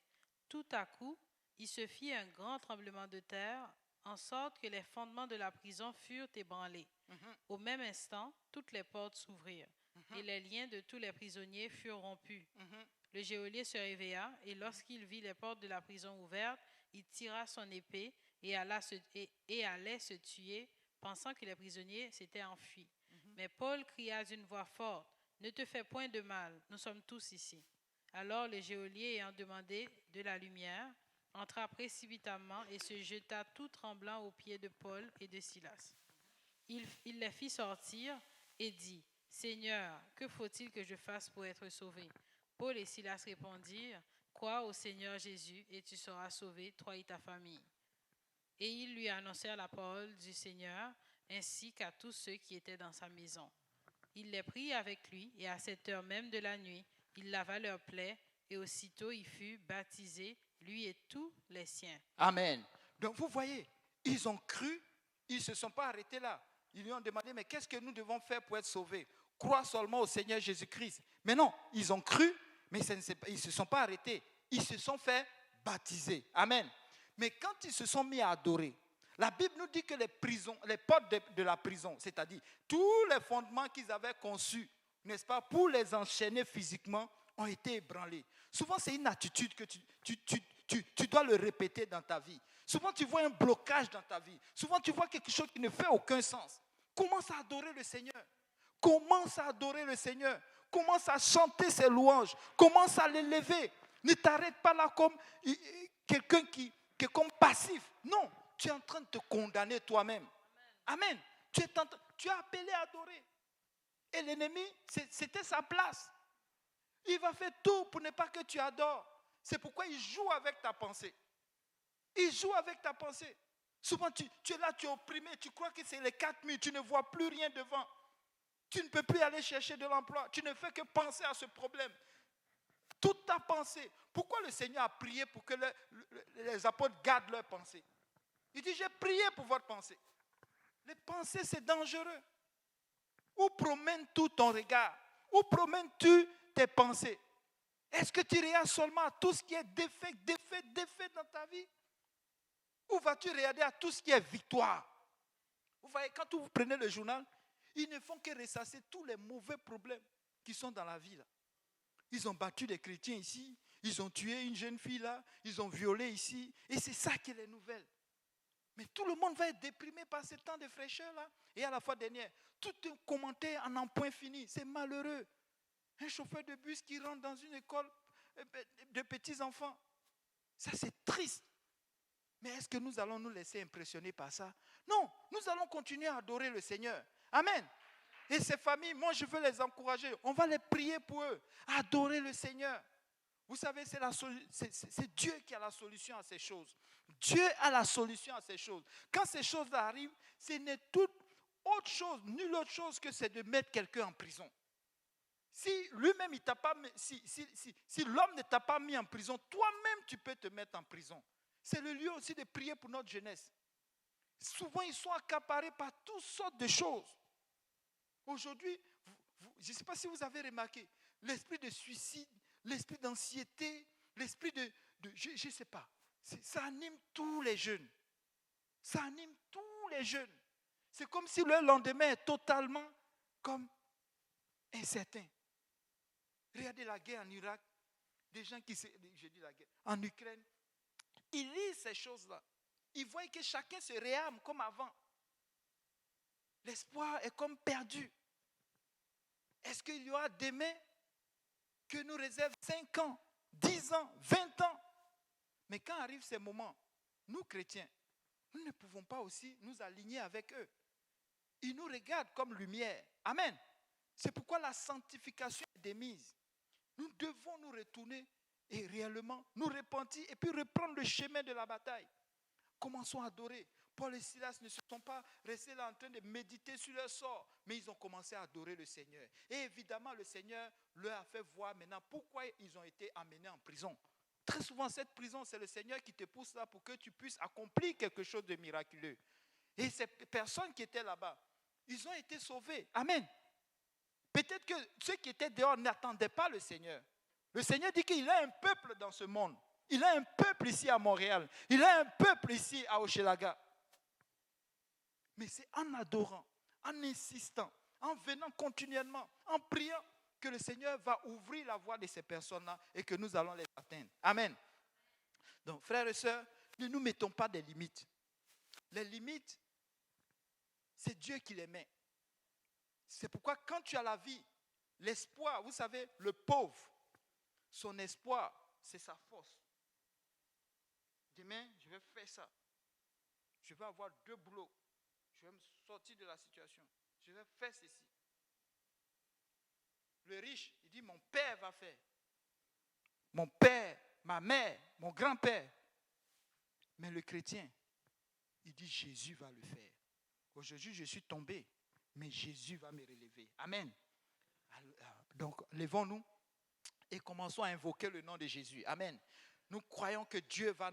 Tout à coup, il se fit un grand tremblement de terre, en sorte que les fondements de la prison furent ébranlés. Au même instant, toutes les portes s'ouvrirent, et les liens de tous les prisonniers furent rompus. Le geôlier se réveilla, et lorsqu'il vit les portes de la prison ouvertes, il tira son épée et allait se tuer, pensant que les prisonniers s'étaient enfuis. Mais Paul cria d'une voix forte, « Ne te fais point de mal, nous sommes tous ici. » Alors le geôlier, ayant demandé de la lumière, entra précipitamment et se jeta tout tremblant aux pieds de Paul et de Silas. Il les fit sortir et dit, « Seigneur, que faut-il que je fasse pour être sauvé? » Paul et Silas répondirent, « Crois au Seigneur Jésus et tu seras sauvé, toi et ta famille. » Et ils lui annoncèrent la parole du Seigneur, ainsi qu'à tous ceux qui étaient dans sa maison. Il les prit avec lui, et à cette heure même de la nuit, il lava leurs plaies, et aussitôt il fut baptisé, lui et tous les siens. Amen. Donc vous voyez, ils ont cru, ils ne se sont pas arrêtés là. Ils lui ont demandé, mais qu'est-ce que nous devons faire pour être sauvés? Crois seulement au Seigneur Jésus-Christ. Mais non, ils ont cru, mais ils ne se sont pas arrêtés. Ils se sont fait baptiser. Amen. Mais quand ils se sont mis à adorer, la Bible nous dit que les portes de la prison, c'est-à-dire tous les fondements qu'ils avaient conçus, n'est-ce pas, pour les enchaîner physiquement, ont été ébranlés. Souvent, c'est une attitude que tu dois le répéter dans ta vie. Souvent, tu vois un blocage dans ta vie. Souvent, tu vois quelque chose qui ne fait aucun sens. Commence à adorer le Seigneur. Commence à adorer le Seigneur. Commence à chanter ses louanges. Commence à l'élever. Ne t'arrête pas là comme quelqu'un qui est comme passif. Non, tu es en train de te condamner toi-même. Amen. Tu es appelé à adorer. Et l'ennemi, c'était sa place. Il va faire tout pour ne pas que tu adores. C'est pourquoi il joue avec ta pensée. Il joue avec ta pensée. Souvent, tu es là, tu es opprimé, tu crois que c'est les 4 murs, tu ne vois plus rien devant. Tu ne peux plus aller chercher de l'emploi. Tu ne fais que penser à ce problème. Toute ta pensée. Pourquoi le Seigneur a prié pour que les apôtres gardent leur pensée? Il dit, j'ai prié pour votre pensée. Les pensées, c'est dangereux. Où promènes-tu ton regard? Où promènes-tu tes pensées? Est-ce que tu regardes seulement à tout ce qui est défait dans ta vie? Ou vas-tu regarder à tout ce qui est victoire? Vous voyez, quand vous prenez le journal, ils ne font que ressasser tous les mauvais problèmes qui sont dans la vie là. Ils ont battu des chrétiens ici, ils ont tué une jeune fille là, ils ont violé ici, et c'est ça qui est les nouvelles. Mais tout le monde va être déprimé par ce temps de fraîcheur là. Et à la fois dernière, tout est commenté en un point fini, c'est malheureux. Un chauffeur de bus qui rentre dans une école de petits-enfants. Ça, c'est triste. Mais est-ce que nous allons nous laisser impressionner par ça? Non, nous allons continuer à adorer le Seigneur. Amen. Et ces familles, moi, je veux les encourager. On va les prier pour eux, adorer le Seigneur. Vous savez, c'est Dieu qui a la solution à ces choses. Dieu a la solution à ces choses. Quand ces choses arrivent, ce n'est toute autre chose, nulle autre chose que c'est de mettre quelqu'un en prison. Si lui-même, il t'a pas, si l'homme ne t'a pas mis en prison, toi-même, tu peux te mettre en prison. C'est le lieu aussi de prier pour notre jeunesse. Souvent, ils sont accaparés par toutes sortes de choses. Aujourd'hui, je ne sais pas si vous avez remarqué, l'esprit de suicide, l'esprit d'anxiété, l'esprit de je ne sais pas. Ça anime tous les jeunes. Ça anime tous les jeunes. C'est comme si le lendemain est totalement comme incertain. Regardez la guerre en Irak, des gens qui, je dis la guerre, en Ukraine, ils lisent ces choses-là. Ils voient que chacun se réarme comme avant. L'espoir est comme perdu. Est-ce qu'il y aura demain que nous réserve 5 ans, 10 ans, 20 ans? Mais quand arrivent ces moments, nous chrétiens, nous ne pouvons pas aussi nous aligner avec eux. Ils nous regardent comme lumière. Amen. C'est pourquoi la sanctification est démise. Nous devons nous retourner et réellement nous repentir et puis reprendre le chemin de la bataille. Commençons à adorer. Paul et Silas ne se sont pas restés là en train de méditer sur leur sort, mais ils ont commencé à adorer le Seigneur. Et évidemment, le Seigneur leur a fait voir maintenant pourquoi ils ont été amenés en prison. Très souvent, cette prison, c'est le Seigneur qui te pousse là pour que tu puisses accomplir quelque chose de miraculeux. Et ces personnes qui étaient là-bas, ils ont été sauvés. Amen. Peut-être que ceux qui étaient dehors n'attendaient pas le Seigneur. Le Seigneur dit qu'il a un peuple dans ce monde. Il a un peuple ici à Montréal. Il a un peuple ici à Hochelaga. Mais c'est en adorant, en insistant, en venant continuellement, en priant, que le Seigneur va ouvrir la voie de ces personnes-là et que nous allons les atteindre. Amen. Donc, frères et sœurs, ne nous mettons pas des limites. Les limites, c'est Dieu qui les met. C'est pourquoi quand tu as la vie, l'espoir, vous savez, le pauvre, son espoir, c'est sa force. Demain, je vais faire ça. Je vais avoir 2 boulots. Je vais me sortir de la situation. Je vais faire ceci. Le riche, il dit, mon père va faire. Mon père, ma mère, mon grand-père. Mais le chrétien, il dit, Jésus va le faire. Aujourd'hui, je suis tombé, mais Jésus va me relever. Amen. Donc, levons-nous et commençons à invoquer le nom de Jésus. Amen. Nous croyons que Dieu va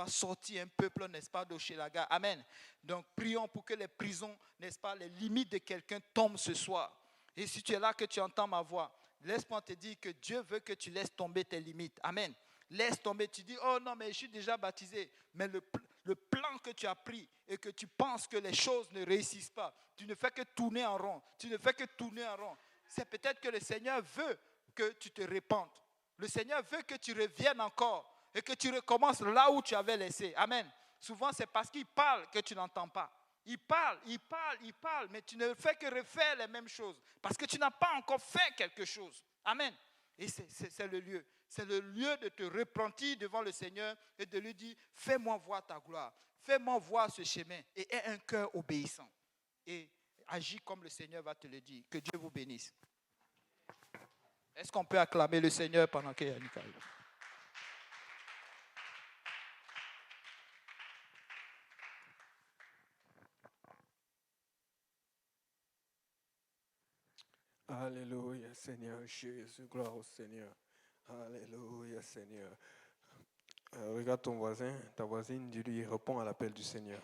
sortir un peuple, n'est-ce pas, d'Hochelaga. Amen. Donc, prions pour que les prisons, n'est-ce pas, les limites de quelqu'un tombent ce soir. Et si tu es là, que tu entends ma voix, laisse-moi te dire que Dieu veut que tu laisses tomber tes limites. Amen. Laisse tomber. Tu dis, oh non, mais je suis déjà baptisé. Mais le plan que tu as pris et que tu penses que les choses ne réussissent pas, tu ne fais que tourner en rond. Tu ne fais que tourner en rond. C'est peut-être que le Seigneur veut que tu te répandes. Le Seigneur veut que tu reviennes encore et que tu recommences là où tu avais laissé. Amen. Souvent, c'est parce qu'il parle que tu n'entends pas. Il parle, mais tu ne fais que refaire les mêmes choses parce que tu n'as pas encore fait quelque chose. Amen. Et c'est le lieu. C'est le lieu de te repentir devant le Seigneur et de lui dire, fais-moi voir ta gloire. Fais-moi voir ce chemin et aie un cœur obéissant. Et agis comme le Seigneur va te le dire. Que Dieu vous bénisse. Est-ce qu'on peut acclamer le Seigneur pendant qu'il y a Yannick arrive? Alléluia, Seigneur Jésus, gloire au Seigneur. Alléluia, Seigneur. Regarde ton voisin, ta voisine, dis-lui, réponds à l'appel du Seigneur.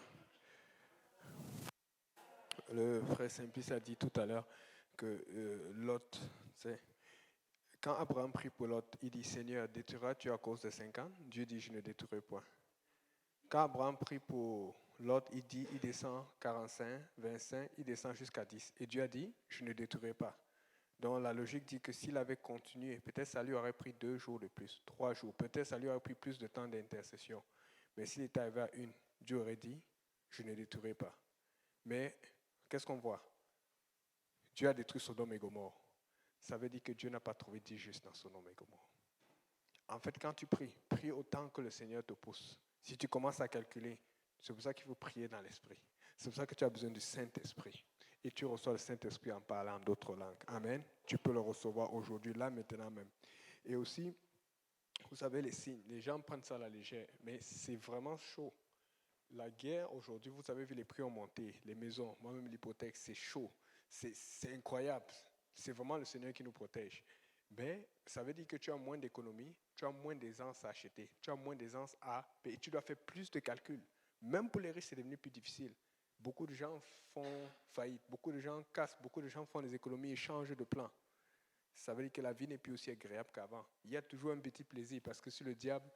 Le frère Simplice a dit tout à l'heure que Lot, c'est... Quand Abraham prie pour Lot, il dit, Seigneur, détruiras-tu à cause de 50? Dieu dit, je ne détruirai point. Quand Abraham prie pour Lot, il dit, il descend 45, 25, il descend jusqu'à 10. Et Dieu a dit, je ne détruirai pas. Donc la logique dit que s'il avait continué, peut-être ça lui aurait pris 2 jours de plus, 3 jours, peut-être ça lui aurait pris plus de temps d'intercession. Mais s'il était arrivé à 1, Dieu aurait dit, je ne détruirai pas. Mais qu'est-ce qu'on voit? Dieu a détruit Sodome et Gomorrhe. ça veut dire que Dieu n'a pas trouvé 10 justes dans Sodome et Gomorrhe. En fait, quand tu pries, prie autant que le Seigneur te pousse. Si tu commences à calculer, c'est pour ça qu'il faut prier dans l'Esprit. C'est pour ça que tu as besoin du Saint-Esprit. Et tu reçois le Saint-Esprit en parlant d'autres langues. Amen. Tu peux le recevoir aujourd'hui, là, maintenant même. Et aussi, vous savez, les signes, les gens prennent ça à la légère, mais c'est vraiment chaud. La guerre aujourd'hui, vous avez vu les prix ont monté, les maisons, moi-même l'hypothèque, c'est chaud. C'est incroyable. C'est vraiment le Seigneur qui nous protège. Mais ça veut dire que tu as moins d'économie, tu as moins d'aisance à acheter, tu as moins d'aisance à payer. Tu dois faire plus de calculs. Même pour les riches, c'est devenu plus difficile. Beaucoup de gens font faillite, beaucoup de gens cassent, beaucoup de gens font des économies et changent de plan. Ça veut dire que la vie n'est plus aussi agréable qu'avant. Il y a toujours un petit plaisir parce que si le diable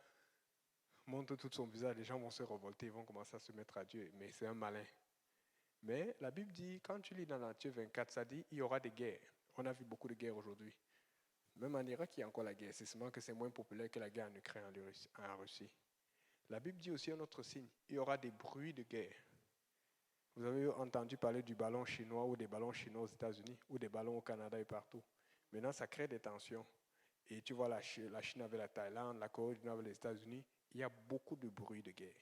montre tout son visage, les gens vont se révolter, ils vont commencer à se mettre à Dieu. Mais c'est un malin. Mais la Bible dit, quand tu lis dans Matthieu 24, ça dit il y aura des guerres. On a vu beaucoup de guerres aujourd'hui. Même en Irak, il y a encore la guerre. C'est seulement que c'est moins populaire que la guerre en Ukraine en Russie. La Bible dit aussi un autre signe. Il y aura des bruits de guerre. Vous avez entendu parler du ballon chinois ou des ballons chinois aux États-Unis ou des ballons au Canada et partout. Maintenant, ça crée des tensions. Et tu vois la Chine avec la Thaïlande, la Corée du Nord avec les États-Unis. Il y a beaucoup de bruits de guerre.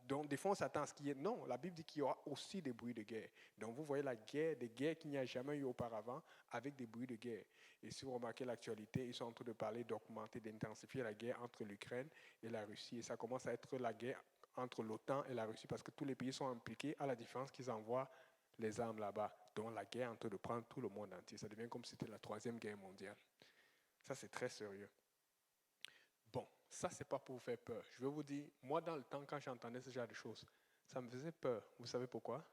Donc, des fois, on s'attend à ce qu'il y ait... Non, la Bible dit qu'il y aura aussi des bruits de guerre. Donc, vous voyez la guerre, des guerres qu'il n'y a jamais eu auparavant avec des bruits de guerre. Et si vous remarquez l'actualité, ils sont en train de parler d'augmenter, d'intensifier la guerre entre l'Ukraine et la Russie. Et ça commence à être la guerre entre l'OTAN et la Russie parce que tous les pays sont impliqués à la différence qu'ils envoient les armes là-bas. Donc, la guerre est en train de prendre tout le monde entier. Ça devient comme si c'était la 3e guerre mondiale. Ça, c'est très sérieux. Bon, ça, ce n'est pas pour vous faire peur. Je vais vous dire, moi, dans le temps, quand j'entendais ce genre de choses, ça me faisait peur. Vous savez pourquoi?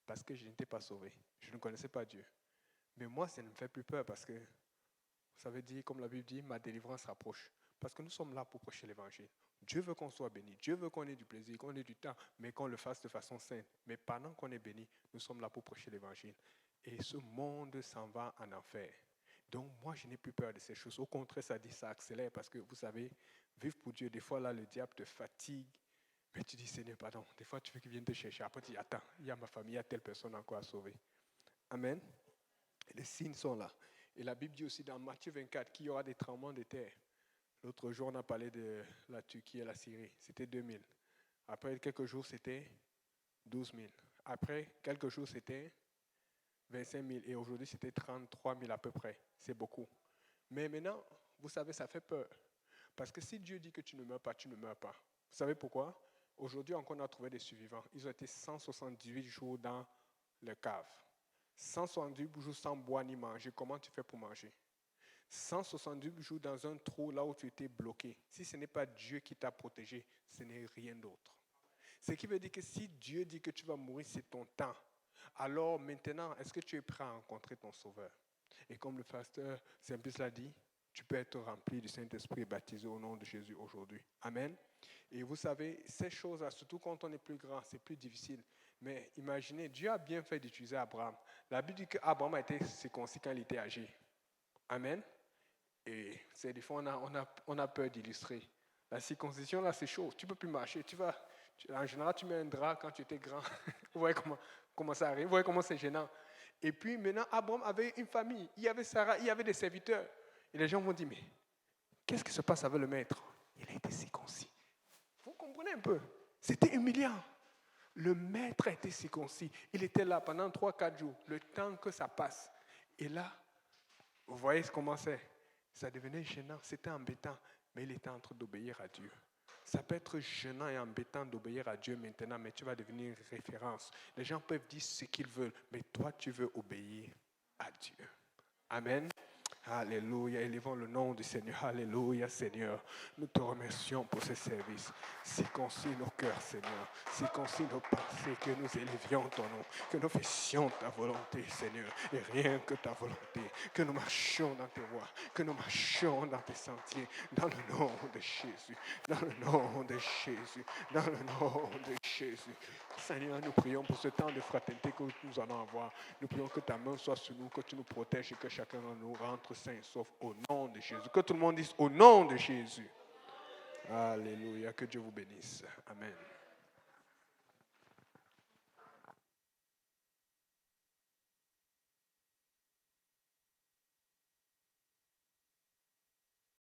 Parce que je n'étais pas sauvé. Je ne connaissais pas Dieu. Mais moi, ça ne me fait plus peur parce que, ça veut dire, comme la Bible dit, ma délivrance rapproche. Parce que nous sommes là pour prêcher l'évangile. Dieu veut qu'on soit béni. Dieu veut qu'on ait du plaisir, qu'on ait du temps, mais qu'on le fasse de façon sainte. Mais pendant qu'on est béni, nous sommes là pour prêcher l'évangile. Et ce monde s'en va en enfer. Donc, moi, je n'ai plus peur de ces choses. Au contraire, ça dit, ça accélère parce que, vous savez, vivre pour Dieu, des fois, là, le diable te fatigue. Mais tu dis, Seigneur, pardon. Des fois, tu veux qu'il vienne te chercher. Après, tu dis, attends, il y a ma famille, il y a telle personne encore à sauver. Amen. Et les signes sont là. Et la Bible dit aussi dans Matthieu 24 qu'il y aura des tremblements de terre. L'autre jour, on a parlé de la Turquie et la Syrie. C'était 2000. Après quelques jours, c'était 12 000. Après quelques jours, c'était 25 000. Et aujourd'hui, c'était 33 000 à peu près. C'est beaucoup. Mais maintenant, vous savez, ça fait peur. Parce que si Dieu dit que tu ne meurs pas, tu ne meurs pas. Vous savez pourquoi? Aujourd'hui, encore, on a trouvé des survivants. Ils ont été 178 jours dans le cave. 178 jours sans boire ni manger. Comment tu fais pour manger? 178 jours dans un trou là où tu étais bloqué. Si ce n'est pas Dieu qui t'a protégé, ce n'est rien d'autre. Ce qui veut dire que si Dieu dit que tu vas mourir, c'est ton temps. Alors maintenant, est-ce que tu es prêt à rencontrer ton Sauveur? Et comme le pasteur Simplice l'a dit, tu peux être rempli du Saint-Esprit et baptisé au nom de Jésus aujourd'hui. Amen. Et vous savez, ces choses-là, surtout quand on est plus grand, c'est plus difficile. Mais imaginez, Dieu a bien fait d'utiliser Abraham. La Bible dit qu'Abraham a été circoncis quand il était âgé. Amen. Et c'est des fois, on a peur d'illustrer. La circoncision, là, c'est chaud. Tu ne peux plus marcher. En général, tu mets un drap quand tu étais grand. Vous voyez comment ça arrive. Vous voyez comment c'est gênant. Et puis maintenant, Abraham avait une famille. Il y avait Sarah, il y avait des serviteurs. Et les gens vont dire, mais qu'est-ce qui se passe avec le maître? Il a été circoncis. Vous comprenez un peu? C'était humiliant. Le maître a été circoncis. Il était là pendant 3-4 jours, le temps que ça passe. Et là, vous voyez comment c'est? Ça devenait gênant, c'était embêtant, mais il était en train d'obéir à Dieu. Ça peut être gênant et embêtant d'obéir à Dieu maintenant, mais tu vas devenir une référence. Les gens peuvent dire ce qu'ils veulent, mais toi, tu veux obéir à Dieu. Amen. Alléluia, élevons le nom du Seigneur. Alléluia, Seigneur. Nous te remercions pour ce service. Circoncis nos cœurs, Seigneur. Circoncis nos pensées, que nous élevions ton nom. Que nous fassions ta volonté, Seigneur. Et rien que ta volonté. Que nous marchions dans tes voies. Que nous marchions dans tes sentiers. Dans le nom de Jésus. Dans le nom de Jésus. Dans le nom de Jésus. Seigneur, nous prions pour ce temps de fraternité que nous allons avoir. Nous prions que ta main soit sur nous, que tu nous protèges et que chacun de nous rentre sain et sauf au nom de Jésus. Que tout le monde dise au nom de Jésus. Alléluia. Que Dieu vous bénisse. Amen.